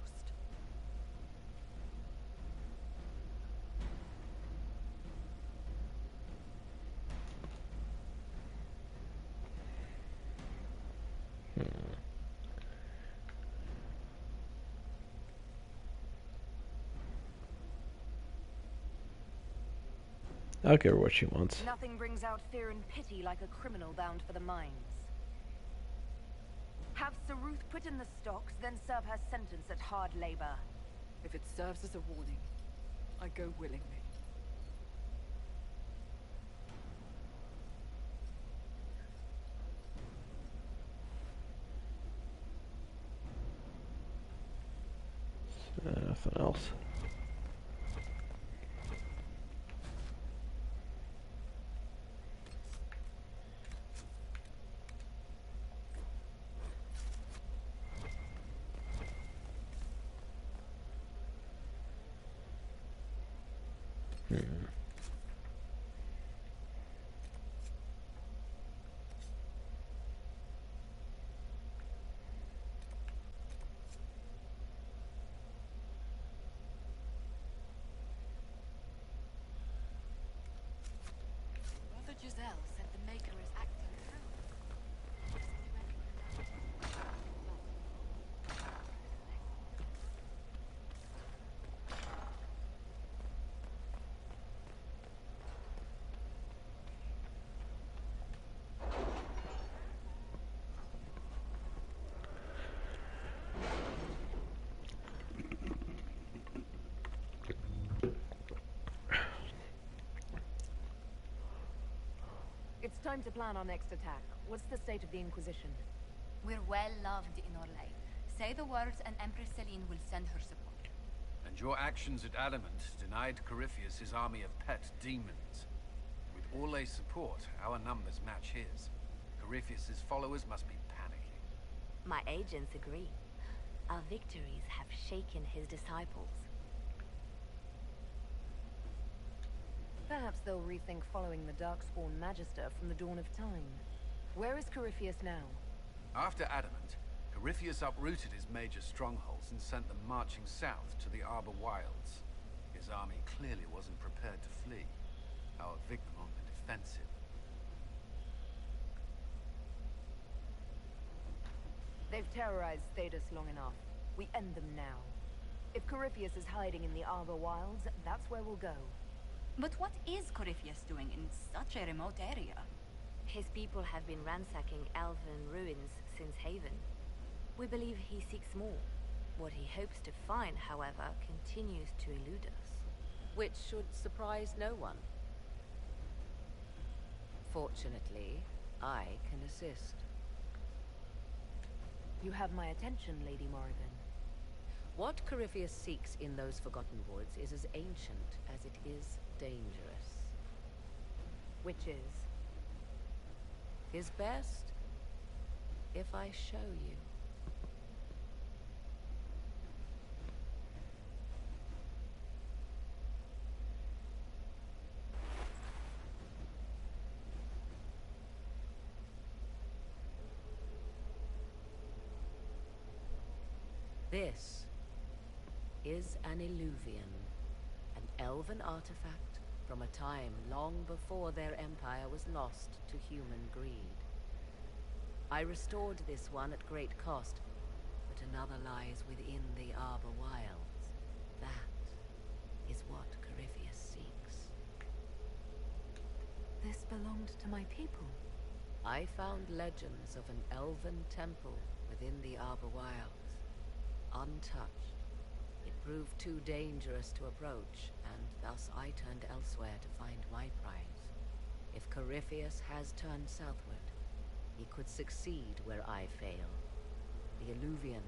I'll give her what she wants. Nothing brings out fear and pity like a criminal bound for the mines. Have Sir Ruth put in the stocks, then serve her sentence at hard labor. If it serves as a warning, I go willingly. Nothing else. It's time to plan our next attack. What's the state of the Inquisition? We're well loved in Orlais. Say the words and Empress Celine will send her support. And your actions at Adamant denied Corypheus his army of pet demons. With Orlais' support, our numbers match his. Corypheus's followers must be panicking. My agents agree. Our victories have shaken his disciples. Perhaps they'll rethink following the Darkspawn Magister from the dawn of time. Where is Corypheus now? After Adamant, Corypheus uprooted his major strongholds and sent them marching south to the Arbor Wilds. His army clearly wasn't prepared to flee. Our victim on the defensive. They've terrorized Thedas long enough. We end them now. If Corypheus is hiding in the Arbor Wilds, that's where we'll go. But what is Corypheus doing in such a remote area? His people have been ransacking elven ruins since Haven. We believe he seeks more. What he hopes to find, however, continues to elude us. Which should surprise no one. Fortunately, I can assist. You have my attention, Lady Morrigan. What Corypheus seeks in those Forgotten Woods is as ancient as it is dangerous. Which is? Is best if I show you. This is an Illuvian, an elven artifact from a time long before their empire was lost to human greed. I restored this one at great cost, but another lies within the Arbor Wilds. That is what Corypheus seeks. This belonged to my people. I found legends of an elven temple within the Arbor Wilds. Untouched. It proved too dangerous to approach, and thus I turned elsewhere to find my prize. If Corypheus has turned southward, he could succeed where I fail. The Illuvian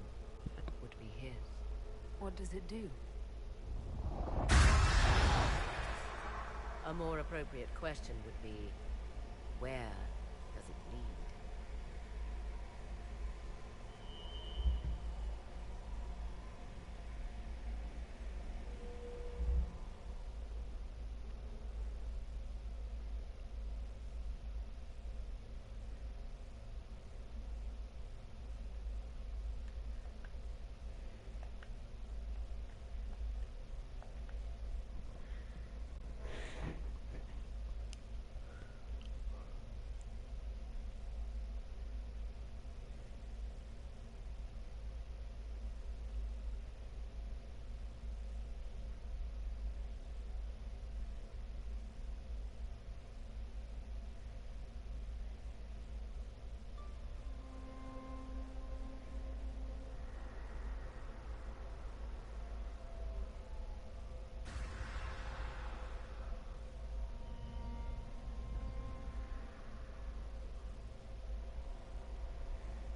would be his. What does it do? A more appropriate question would be, where does it lead?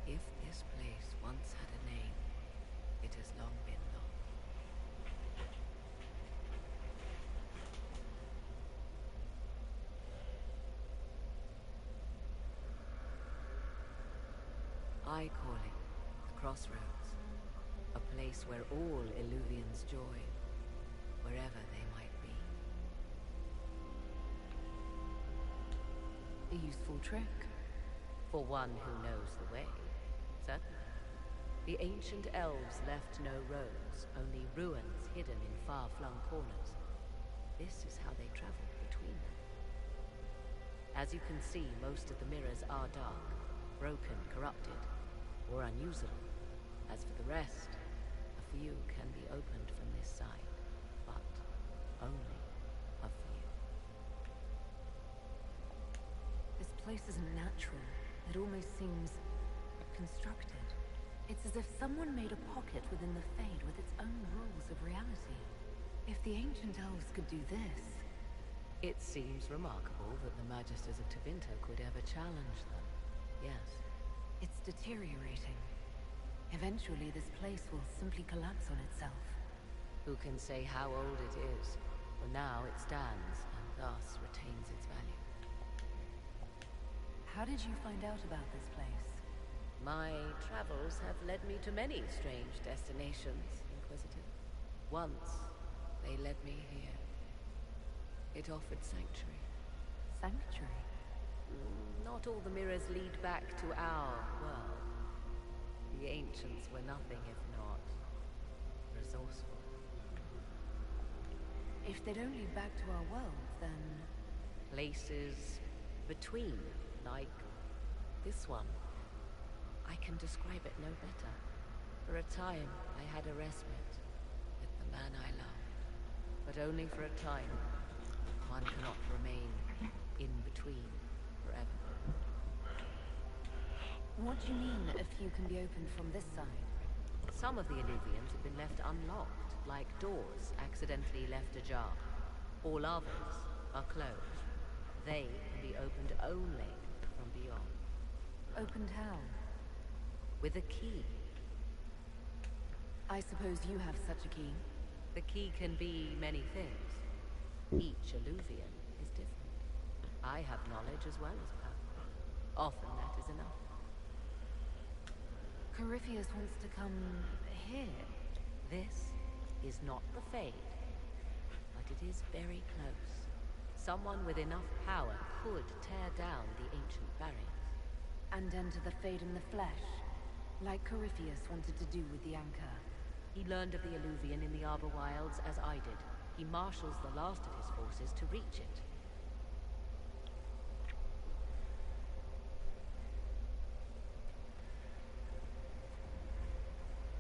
If this place once had a name, it has long been lost. I call it the Crossroads, a place where all Illuvians join, wherever they might be. A useful trick. For one who knows the way. Certainly. The ancient elves left no roads, only ruins hidden in far-flung corners. This is how they traveled between them. As you can see, most of the mirrors are dark, broken, corrupted, or unusable. As for the rest, a few can be opened from this side, but only a few. This place isn't natural. It almost seems constructed. It's as if someone made a pocket within the Fade with its own rules of reality. If the ancient elves could do this, It seems remarkable that the Magisters of Tevinter could ever challenge them. Yes. It's deteriorating. Eventually, this place will simply collapse on itself. Who can say how old it is? For now it stands, and thus retains its value. How did you find out about this place? My travels have led me to many strange destinations, Inquisitor. Once, they led me here. It offered sanctuary. Sanctuary? Not all the mirrors lead back to our world. The ancients were nothing if not resourceful. If they don't lead back to our world, then... Places between, like this one. I can describe it no better. For a time, I had a respite with the man I loved. But only for a time. One cannot remain in between forever. What do you mean, a few can be opened from this side? Some of the Illuvians have been left unlocked, like doors accidentally left ajar. All others are closed. They can be opened only from beyond. Opened how? With a key. I suppose you have such a key. The key can be many things. Each Illuvian is different. I have knowledge as well as power. Often that is enough. Corypheus wants to come here. This is not the Fade, but it is very close. Someone with enough power could tear down the ancient barriers. And enter the Fade in the flesh, like Corypheus wanted to do with the Anchor. He learned of the Illuvian in the Arbor Wilds as I did. He marshals the last of his forces to reach it.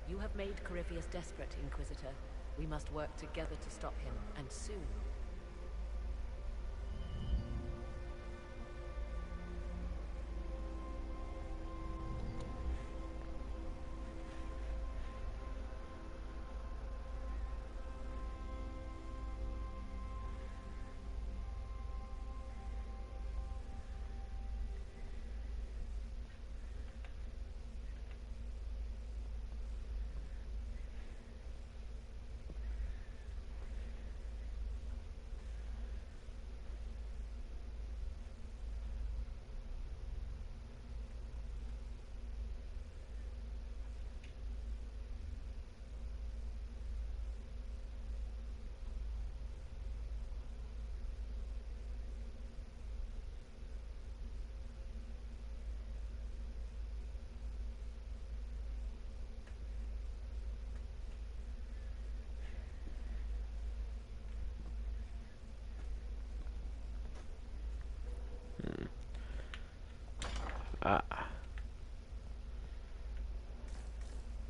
You have made Corypheus desperate, Inquisitor. We must work together to stop him, and soon.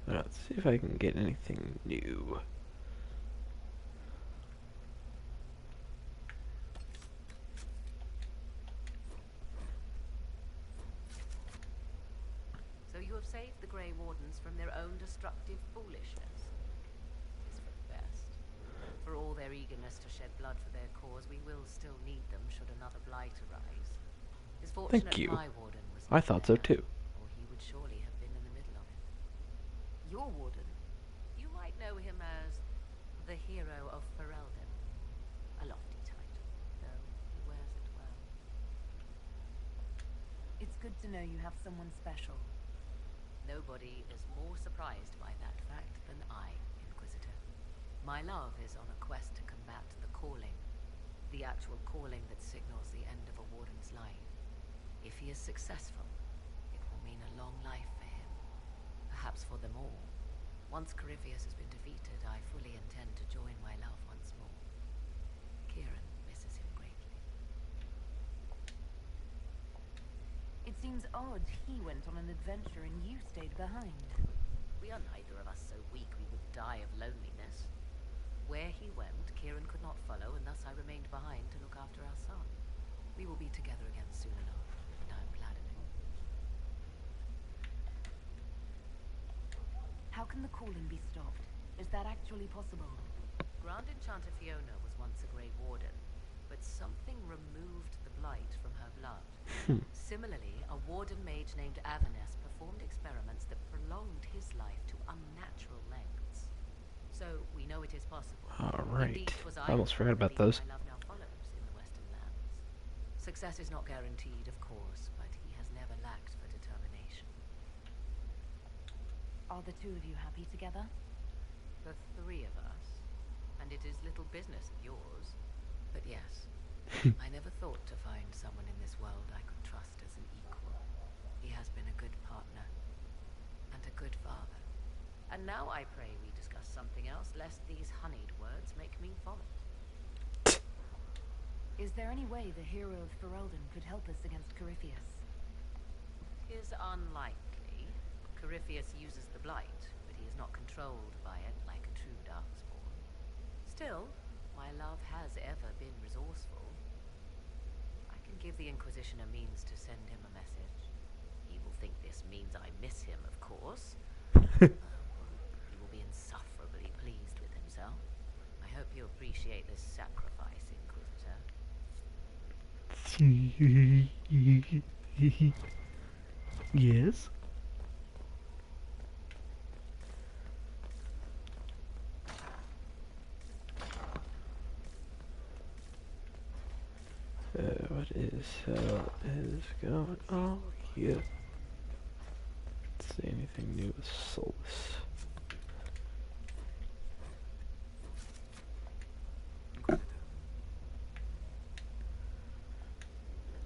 Let's see if I can get anything new. So you have saved the Grey Wardens from their own destructive foolishness. It is for the best. For all their eagerness to shed blood for their cause, we will still need them should another blight arise. It's fortunate Thank you. my warden was I thought so too. or he would surely have been in the middle of it. Your warden? You might know him as the Hero of Ferelden. A lofty title, though he wears it well. It's good to know you have someone special. Nobody is more surprised by that fact than I, Inquisitor. My love is on a quest to combat the calling. The actual calling that signals the end of a warden's life. If he is successful, it will mean a long life for him. Perhaps for them all. Once Corypheus has been defeated, I fully intend to join my love once more. Kieran misses him greatly. It seems odd he went on an adventure and you stayed behind. We are neither of us so weak we would die of loneliness. Where he went, Kieran could not follow, and thus I remained behind to look after our son. We will be together again soon enough, and I am glad of it. How can the calling be stopped? Is that actually possible? Grand Enchanter Fiona was once a Grey Warden. but something removed the blight from her blood. Similarly, a warden mage named Avernus performed experiments that prolonged his life to unnatural lengths. So, we know it is possible. Alright. Indeed, 'twas I almost forgot about the leader those. my love now follows in the Western lands. Success is not guaranteed, of course, but he has never lacked for determination. Are the two of you happy together? The three of us, and it is little business of yours. But yes, I never thought to find someone in this world I could trust as an equal. He has been a good partner, and a good father. And now I pray we discuss something else, lest these honeyed words make me vomit. Is there any way the hero of Ferelden could help us against Corypheus? 'Tis unlikely. Corypheus uses the blight, but he is not controlled by it like a true darkspawn. Still, my love has ever been resourceful. I can give the Inquisition a means to send him a message. He will think this means I miss him, of course. He will be insufferably pleased with himself. I hope you appreciate this sacrifice, Inquisitor. Yes. What is going on here? Let's see anything new with Solus.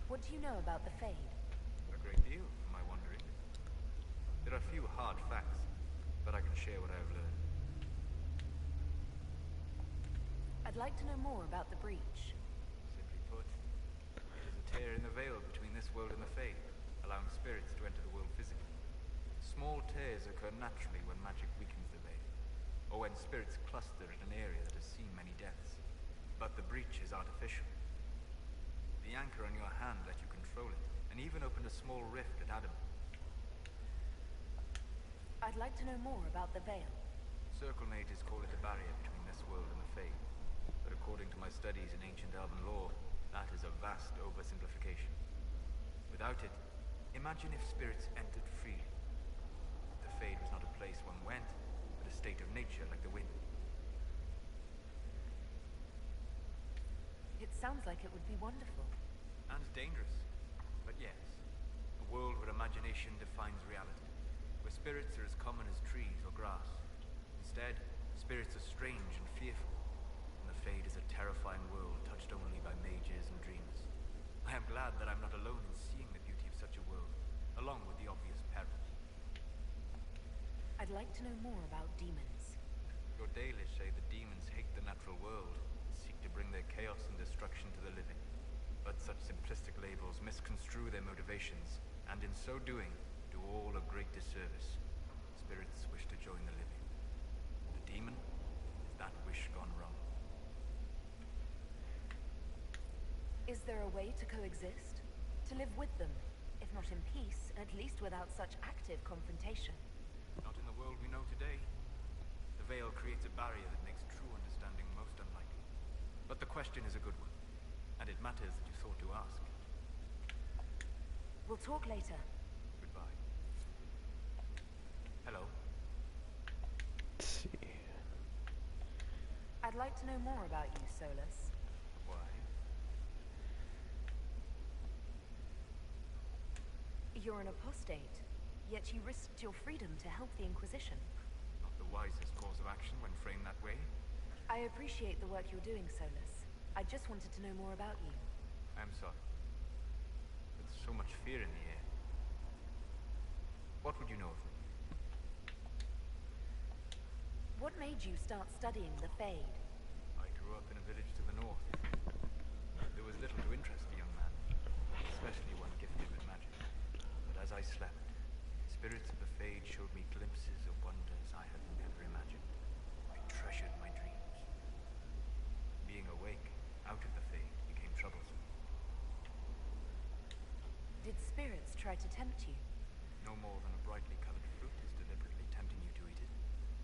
What do you know about the Fade? A great deal, am I wondering? There are few hard facts, but I can share what I have learned. I'd like to know more about the breach. Simply put, it is a tear in the veil between this world and the Fade, allowing spirits to enter the world physically. Small tears occur naturally when magic weakens the veil, or when spirits cluster in an area that has seen many deaths. But the breach is artificial. The anchor on your hand let you control it, and even opened a small rift at Adam. I'd like to know more about the Veil. Circle mages call it a barrier between this world and the Fade. But according to my studies in ancient elven lore, that is a vast oversimplification. Without it, imagine if spirits entered freely. The Fade was not a place one went, but a state of nature like the wind. It sounds like it would be wonderful. And dangerous. But yes, a world where imagination defines reality. Where spirits are as common as trees or grass. Instead, spirits are strange and fearful. And the Fade is a terrifying world touched only by mages and dreamers. I am glad that I'm not alone in seeing the beauty of such a world, along with the obvious perils. I'd like to know more about demons. Your Dalish say that demons hate the natural world, and seek to bring their chaos and destruction to the living. But such simplistic labels misconstrue their motivations, and in so doing, do all a great disservice. Spirits wish to join the living. The demon is that wish gone wrong. Is there a way to coexist? To live with them, if not in peace, at least without such active confrontation? Not in the world we know today. The Veil creates a barrier that makes true understanding most unlikely. But the question is a good one, and it matters that you thought to ask. We'll talk later. Goodbye. Hello. Let's see. I'd like to know more about you, Solus. Why? You're an apostate, yet you risked your freedom to help the Inquisition. Not the wisest course of action when framed that way. I appreciate the work you're doing, Solus. I just wanted to know more about you. I'm sorry. With so much fear in the air. What would you know of me? What made you start studying the Fade? I grew up in a village to the north. There was little to interest a young man, especially one gifted with magic. But as I slept, spirits of the Fade showed me glimpses of wonders I had never imagined. I treasured my dreams. Being awake, out of the Fade, became troublesome. Did spirits try to tempt you? No more than a brightly colored fruit is deliberately tempting you to eat it.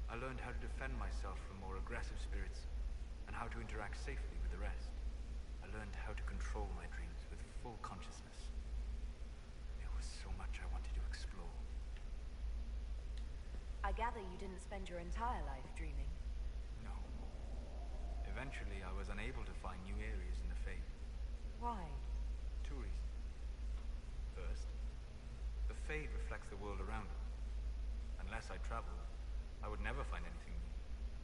I learned how to defend myself from more aggressive spirits, and how to interact safely with the rest. I learned how to control my dreams with full consciousness. There was so much I wanted to explore. I gather you didn't spend your entire life dreaming. No. Eventually, I was unable to find new areas in the Fade. Why? Two reasons. First, the Fade reflects the world around it. Unless I traveled, I would never find anything new.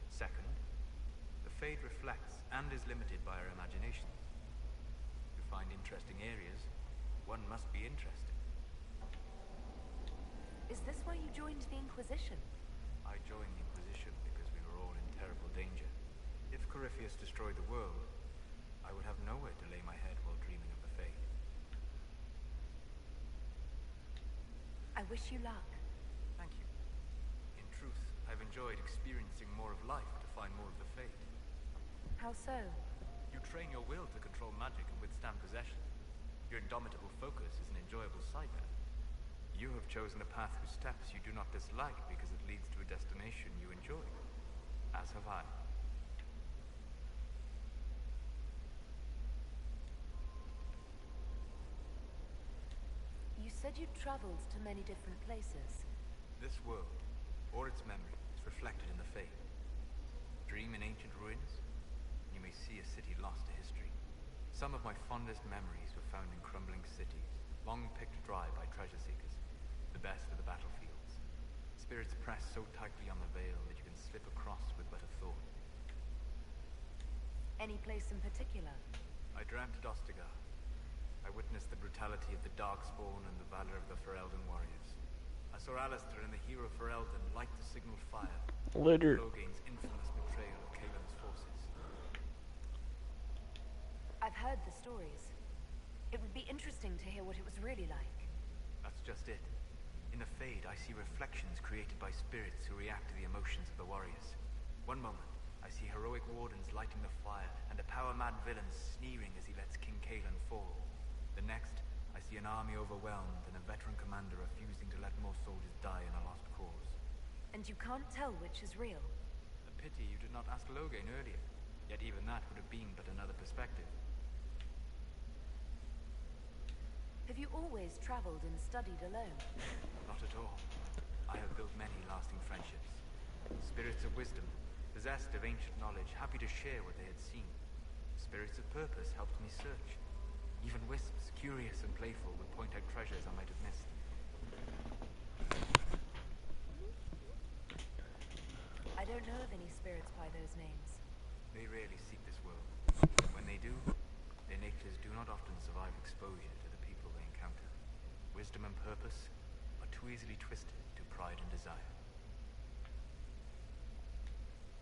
Second, the Fade reflects and is limited by our imaginations. To find interesting areas, one must be interested. Is this why you joined the Inquisition? I joined the Inquisition because we were all in terrible danger. If Corypheus destroyed the world, I would have nowhere to lay my head while dreaming of the Fade. I wish you luck. Thank you. In truth, I've enjoyed experiencing more of life to find more of the Fade. How so? You train your will to control magic and withstand possession. Your indomitable focus is an enjoyable side benefit. You have chosen a path whose steps you do not dislike because it leads to a destination you enjoy. As have I. You said you traveled to many different places. This world, or its memory, is reflected in the Fade. Dream in ancient ruins, and you may see a city lost to history. Some of my fondest memories were found in crumbling cities, long picked dry by treasure seekers. The best of the battlefields. Spirits press so tightly on the veil that you can slip across with but a thought. Any place in particular? I dreamt at Ostagar. I witnessed the brutality of the Darkspawn and the valor of the Ferelden warriors. I saw Alistair and the hero Ferelden light the signal fire. Litter. Logain's infamous betrayal of Kaelin's forces. I've heard the stories. It would be interesting to hear what it was really like. That's just it. In the Fade, I see reflections created by spirits who react to the emotions of the warriors. One moment, I see heroic wardens lighting the fire, and a power-mad villain sneering as he lets King Kaelin fall. The next, I see an army overwhelmed and a veteran commander refusing to let more soldiers die in a lost cause. And you can't tell which is real? A pity you did not ask Logain earlier. Yet even that would have been but another perspective. Have you always traveled and studied alone? Not at all. I have built many lasting friendships. Spirits of wisdom, possessed of ancient knowledge, happy to share what they had seen. Spirits of purpose helped me search. Even wisps, curious and playful, would point out treasures I might have missed. I don't know of any spirits by those names. They rarely seek this world. When they do, their natures do not often survive exposure to the people they encounter. Wisdom and purpose are too easily twisted to pride and desire.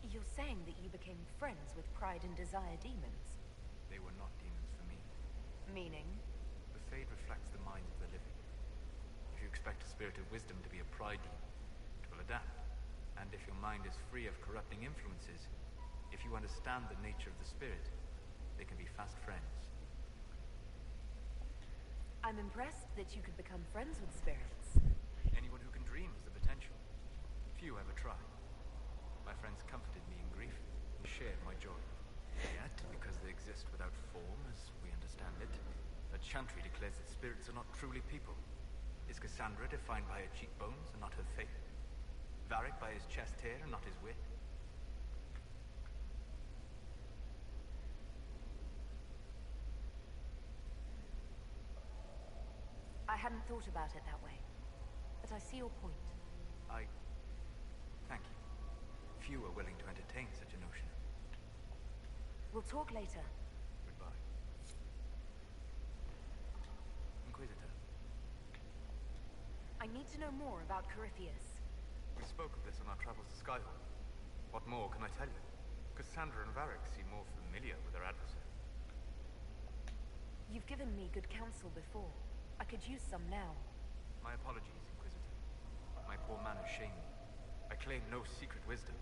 You're saying that you became friends with Pride and Desire demons? They were not demons for me. Meaning? The Fade reflects the minds of the living. If you expect a spirit of wisdom to be a pride demon, it will adapt. And if your mind is free of corrupting influences, if you understand the nature of the spirit, they can be fast friends. I'm impressed that you could become friends with spirits. Anyone who can dream has the potential. Few ever try. My friends comforted me in grief and shared my joy. Yet, because they exist without form, as we understand it, the Chantry declares that spirits are not truly people. Is Cassandra defined by her cheekbones and not her faith? Varric by his chest hair and not his wit? I hadn't thought about it that way, but I see your point. Thank you. Few are willing to entertain such a notion. We'll talk later. Goodbye. Inquisitor. I need to know more about Corypheus. We spoke of this on our travels to Skyhawk. What more can I tell you? Cassandra and Varric seem more familiar with their adversary. You've given me good counsel before. I could use some now. My apologies, Inquisitor. My poor manners shame me. I claim no secret wisdom,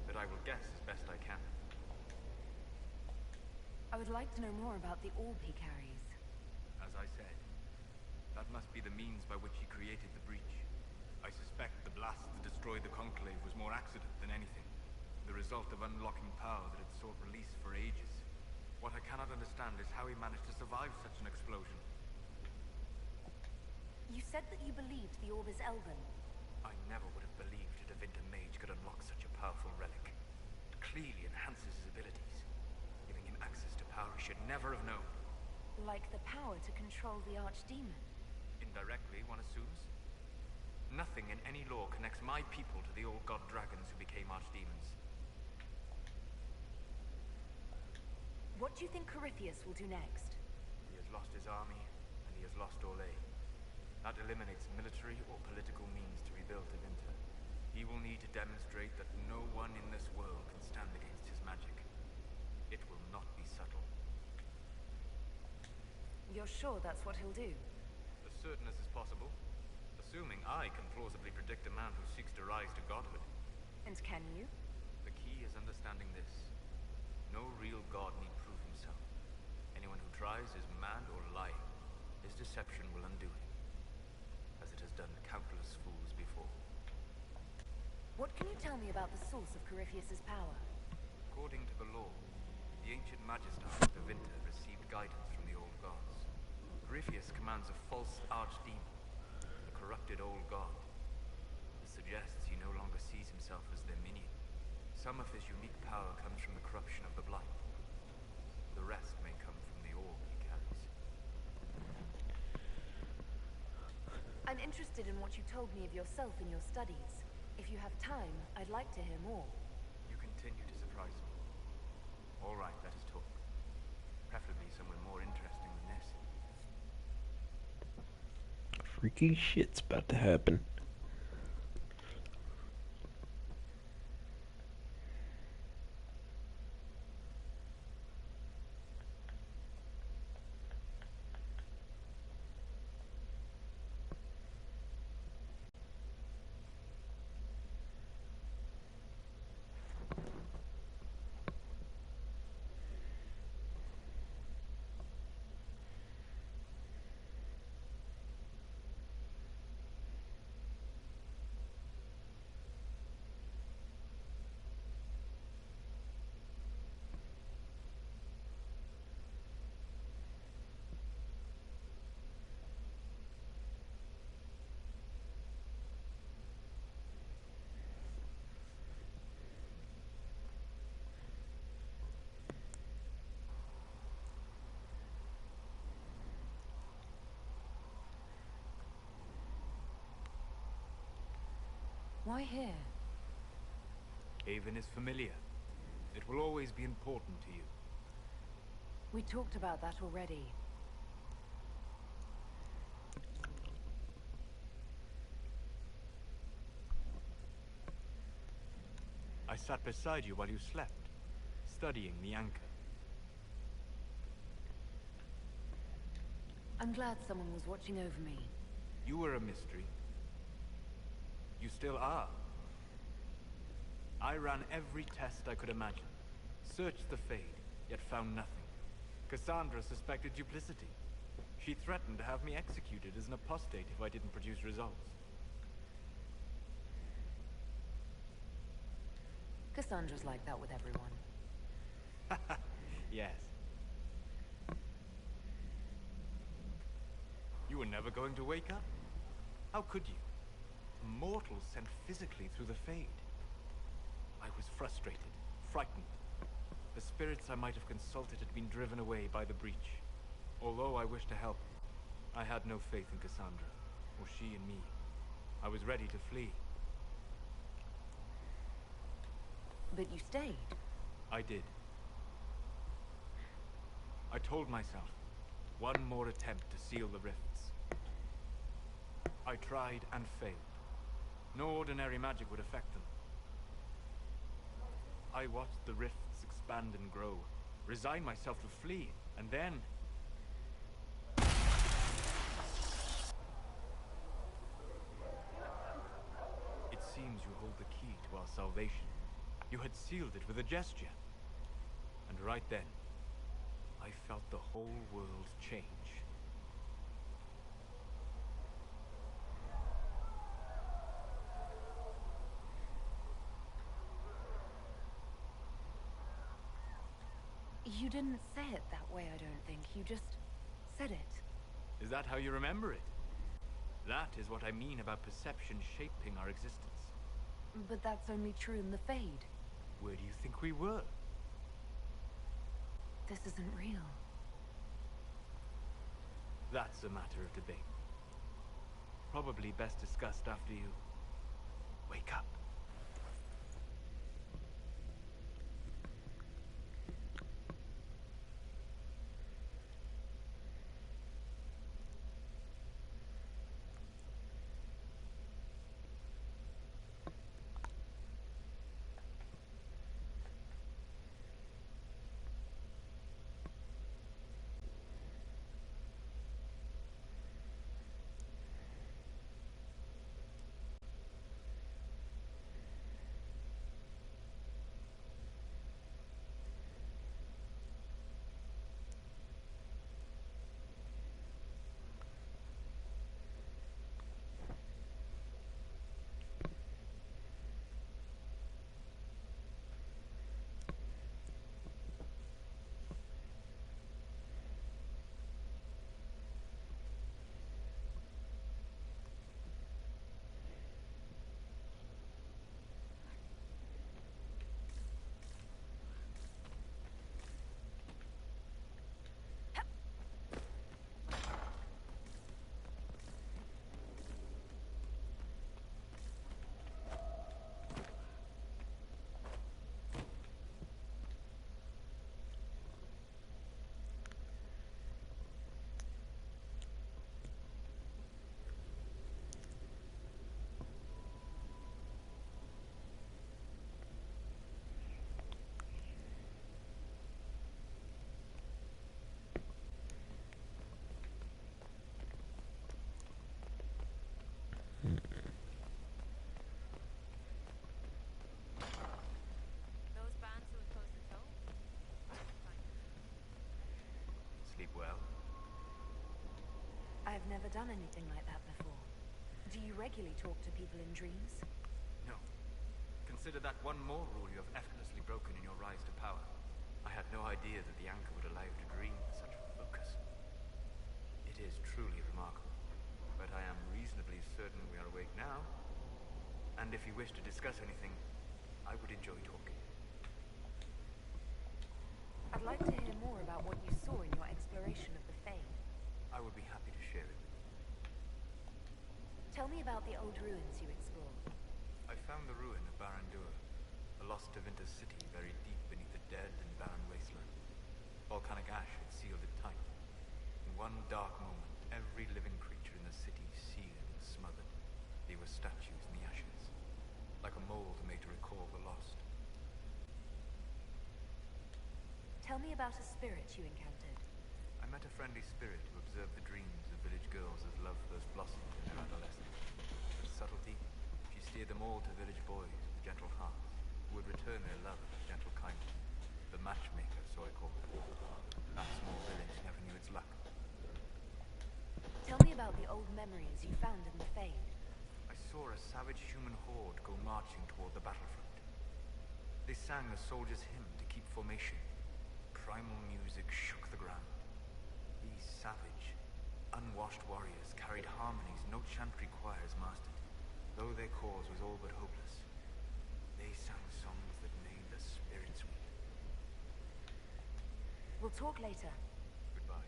but I will guess as best I can. I would like to know more about the orb he carries. As I said, that must be the means by which he created the breach. I suspect the blast that destroyed the Conclave was more accident than anything. The result of unlocking power that had sought release for ages. What I cannot understand is how he managed to survive such an explosion. You said that you believed the orb is Elven. I never would have believed a Devinter mage could unlock such a powerful relic. It clearly enhances his abilities, giving him access to power he should never have known. Like the power to control the Archdemon. Indirectly, one assumes. Nothing in any lore connects my people to the old god dragons who became archdemons. What do you think Corypheus will do next? He has lost his army, and he has lost Orlais. That eliminates military or political means to rebuild Tevinter. He will need to demonstrate that no one in this world can stand against his magic. It will not be subtle. You're sure that's what he'll do? As certain as is possible. Assuming I can plausibly predict a man who seeks to rise to godhood. And can you? The key is understanding this. No real god need prove himself. Anyone who tries is mad or lying. His deception will undo him, as it has done countless fools before. What can you tell me about the source of Corypheus's power? According to the law, the ancient Magister of Tevinter received guidance from the old gods. Corypheus commands a false archdemon, a corrupted old god. This suggests he no longer sees himself as their minion. Some of his unique power comes from the corruption of the blight. The rest may come from the orb he carries. I'm interested in what you told me of yourself in your studies. If you have time, I'd like to hear more. You continue to surprise me. All right, let us talk. Preferably somewhere more interesting than this. Freaky shit's about to happen. Why here? Haven is familiar. It will always be important to you. We talked about that already. I sat beside you while you slept, studying the anchor. I'm glad someone was watching over me. You were a mystery. You still are. I ran every test I could imagine. Searched the Fade, yet found nothing. Cassandra suspected duplicity. She threatened to have me executed as an apostate if I didn't produce results. Cassandra's like that with everyone. Yes. You were never going to wake up? How could you? Mortals sent physically through the Fade. I was frustrated, frightened. The spirits I might have consulted had been driven away by the breach. Although I wished to help, I had no faith in Cassandra, or she in me. I was ready to flee. But you stayed. I did. I told myself, one more attempt to seal the rifts. I tried and failed. No ordinary magic would affect them. I watched the rifts expand and grow, resigned myself to flee, and then... It seems you hold the key to our salvation. You had sealed it with a gesture. And right then, I felt the whole world change. You You didn't say it that way, I don't think. You just said it. Is that how you remember it? That is what I mean about perception shaping our existence. But that's only true in the Fade. Where do you think we were? This isn't real. That's a matter of debate. Probably best discussed after you wake up. Sleep well? I've never done anything like that before. Do you regularly talk to people in dreams? No. Consider that one more rule you have effortlessly broken in your rise to power. I had no idea that the anchor would allow you to dream with such focus. It is truly remarkable, but I am reasonably certain we are awake now. And if you wish to discuss anything, I would enjoy talking. I'd like to hear more about what you saw in your exploration of the Fade. I would be happy to share it with you. Tell me about the old ruins you explored. I found the ruin of Barandur, a lost Tevinter city buried deep beneath a dead and barren wasteland. Volcanic ash had sealed it tight. In one dark moment, every living creature in the city seared and smothered. They were statues in the ashes, like a mold made to recall the lost. Tell me about a spirit you encountered. I met a friendly spirit who observed the dreams of village girls as love first blossomed in their adolescence. With subtlety, she steered them all to village boys with gentle hearts, who would return their love with gentle kindness. The matchmaker, so I called her. That small village never knew its luck. Tell me about the old memories you found in the Fade. I saw a savage human horde go marching toward the battlefront. They sang a soldier's hymn to keep formation. Primal music shook the ground. These savage, unwashed warriors carried harmonies no chantry choirs mastered, though their cause was all but hopeless. They sang songs that made the spirits weep. We'll talk later. Goodbye.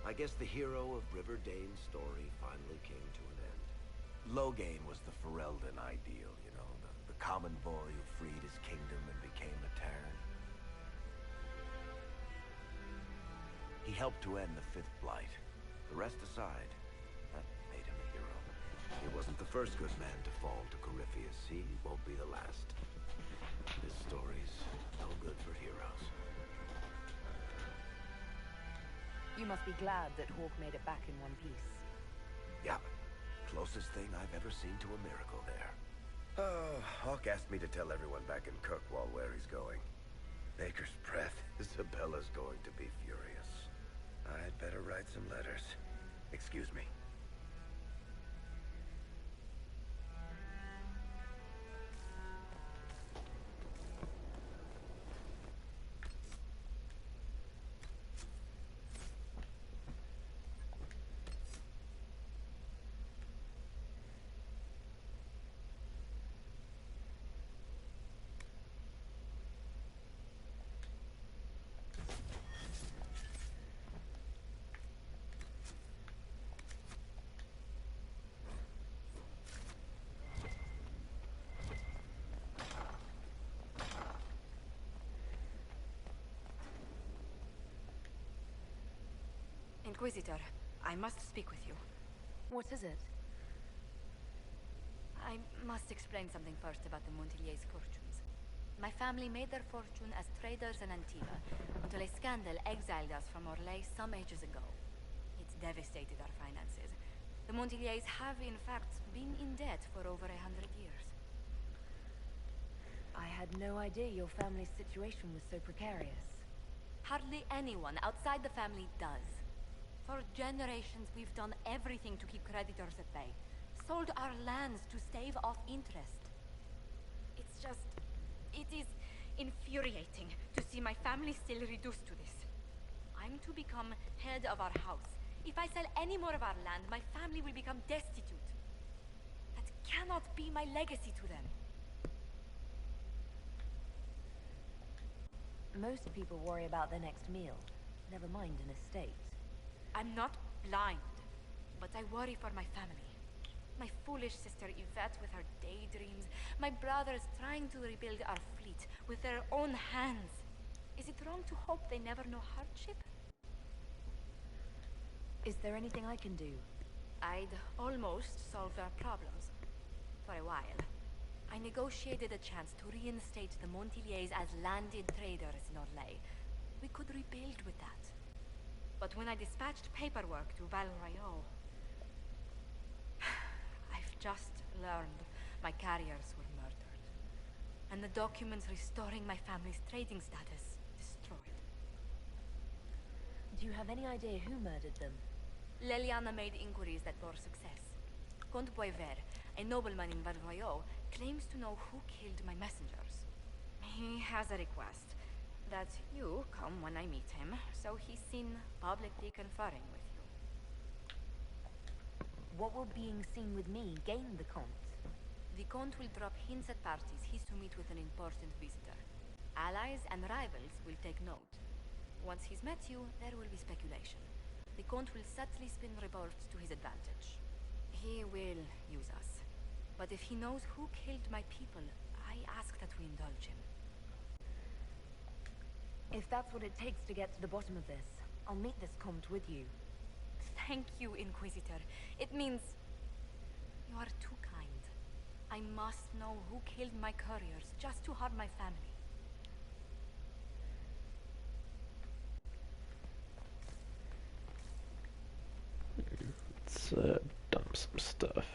I guess the hero of River Dane's story finally came to an end. Loghain was the Ferelden ideal, you know, the common boy who freed his kingdom and became a Terran. He helped to end the Fifth Blight. The rest aside, that made him a hero. He wasn't the first good man to fall to Corypheus. He won't be the last. This story's no good for heroes. You must be glad that Hawk made it back in one piece. Yeah, closest thing I've ever seen to a miracle there. Oh, Hawk asked me to tell everyone back in Kirkwall where he's going. Baker's breath. Isabella's going to be furious. I'd better write some letters. Excuse me. Inquisitor, I must speak with you. What is it? I must explain something first about the Montilier's fortunes. My family made their fortune as traders in Antiva until a scandal exiled us from Orlais some ages ago. It's devastated our finances. The Montilier's have, in fact, been in debt for over 100 years. I had no idea your family's situation was so precarious. Hardly anyone outside the family does. For generations, we've done everything to keep creditors at bay. Sold our lands to stave off interest. It's just... it is infuriating to see my family still reduced to this. I'm to become head of our house. If I sell any more of our land, my family will become destitute. That cannot be my legacy to them. Most people worry about their next meal, never mind an estate. I'm not blind, but I worry for my family. My foolish sister Yvette with her daydreams. My brothers trying to rebuild our fleet with their own hands. Is it wrong to hope they never know hardship? Is there anything I can do? I'd almost solve their problems. For a while. I negotiated a chance to reinstate the Montilier's as landed traders in Orlais. We could rebuild with that. But when I dispatched paperwork to Val Royeaux, I've just learned my carriers were murdered. And the documents restoring my family's trading status destroyed. Do you have any idea who murdered them? Leliana made inquiries that bore success. Comte Boisvert, a nobleman in Val Royeaux, claims to know who killed my messengers. He has a request that you come when I meet him, so he's seen publicly conferring with you. What will being seen with me gain the Comte? The Comte will drop hints at parties he's to meet with an important visitor. Allies and rivals will take note. Once he's met you, there will be speculation. The Comte will subtly spin reports to his advantage. He will use us. But if he knows who killed my people, I ask that we indulge him. If that's what it takes to get to the bottom of this, I'll meet this Comte with you. Thank you, Inquisitor. It means... you are too kind. I must know who killed my couriers just to harm my family. Let's dump some stuff.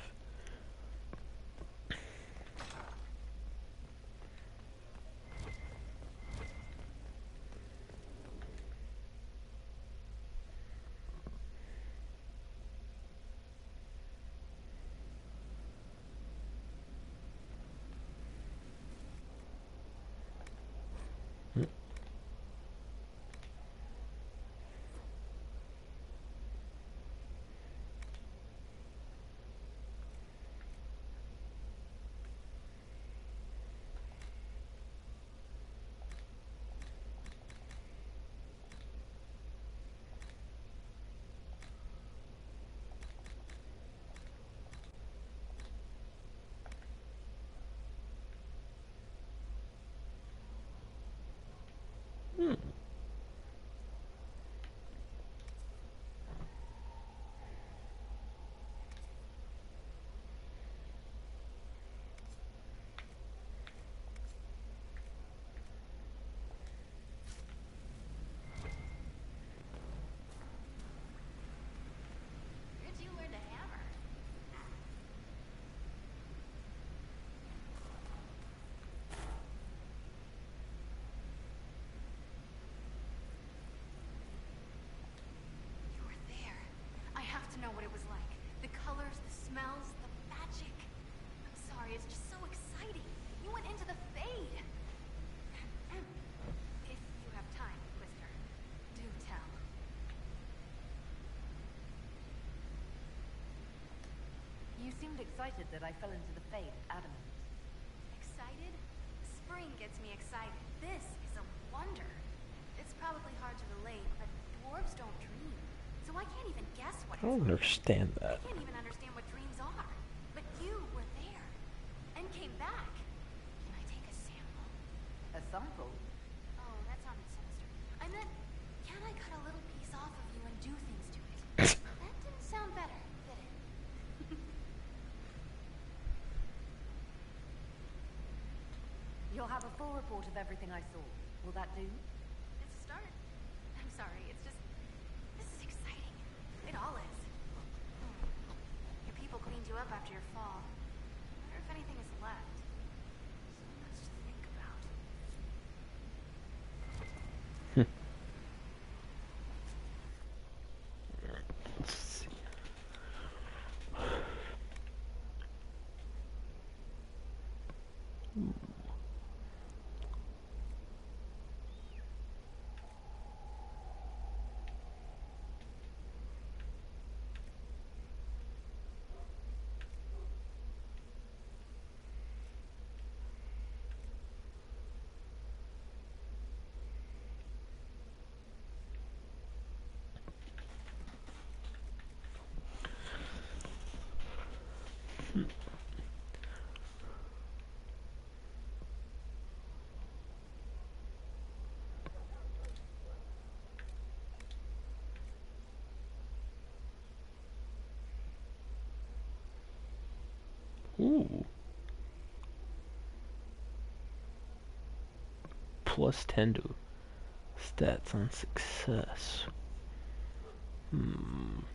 seemed excited that I fell into the Fade at Adamant. Excited? Spring gets me excited. This is a wonder. It's probably hard to relate, but dwarves don't dream. So I can't even guess what I don't understand that. I can't even understand what dreams are. But you were there. And came back. Can I take a sample? A sample? Oh, that sounded sinister. I meant, can I cut a little piece off of you and do things to it? That didn't sound better, did it? You'll have a full report of everything I saw. Will that do? It's a start. I'm sorry, it's just... This is exciting. It all is. Your people cleaned you up after your fall. I wonder if anything is left. So much to think about. Let's see. Ooh. Plus 10 to stats on success. Damn.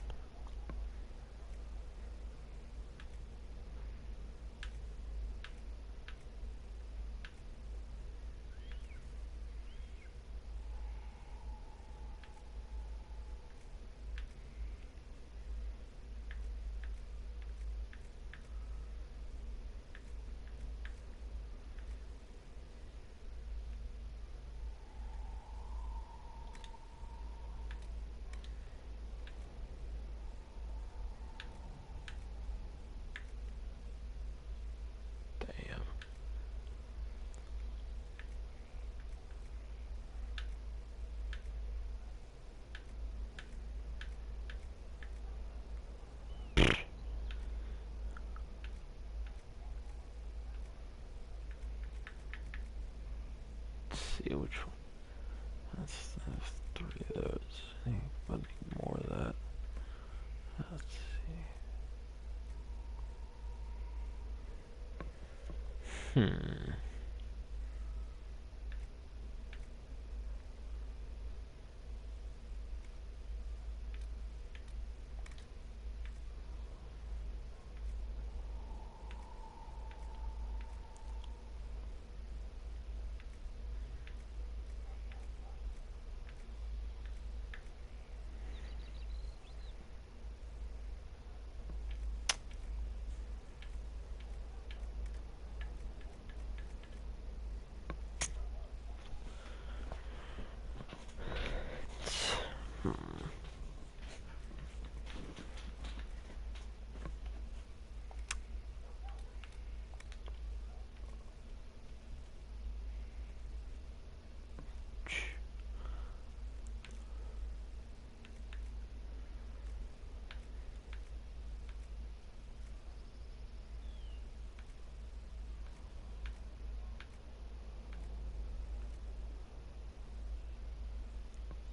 Let's see which one. That's 3 of those. I think I need more of that. Let's see.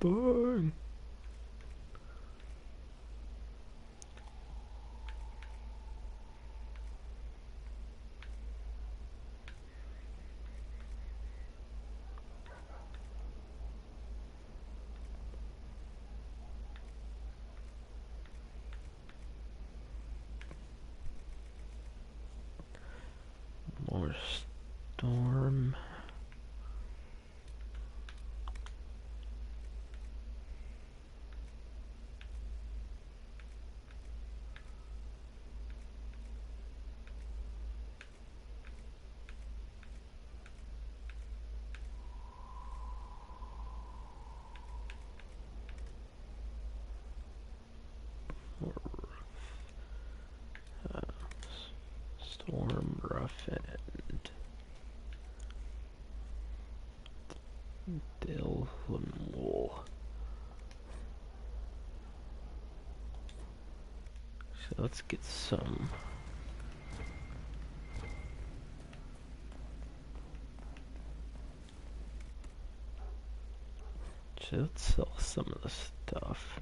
Dang. More storm. So let's get some. So let's sell some of the stuff.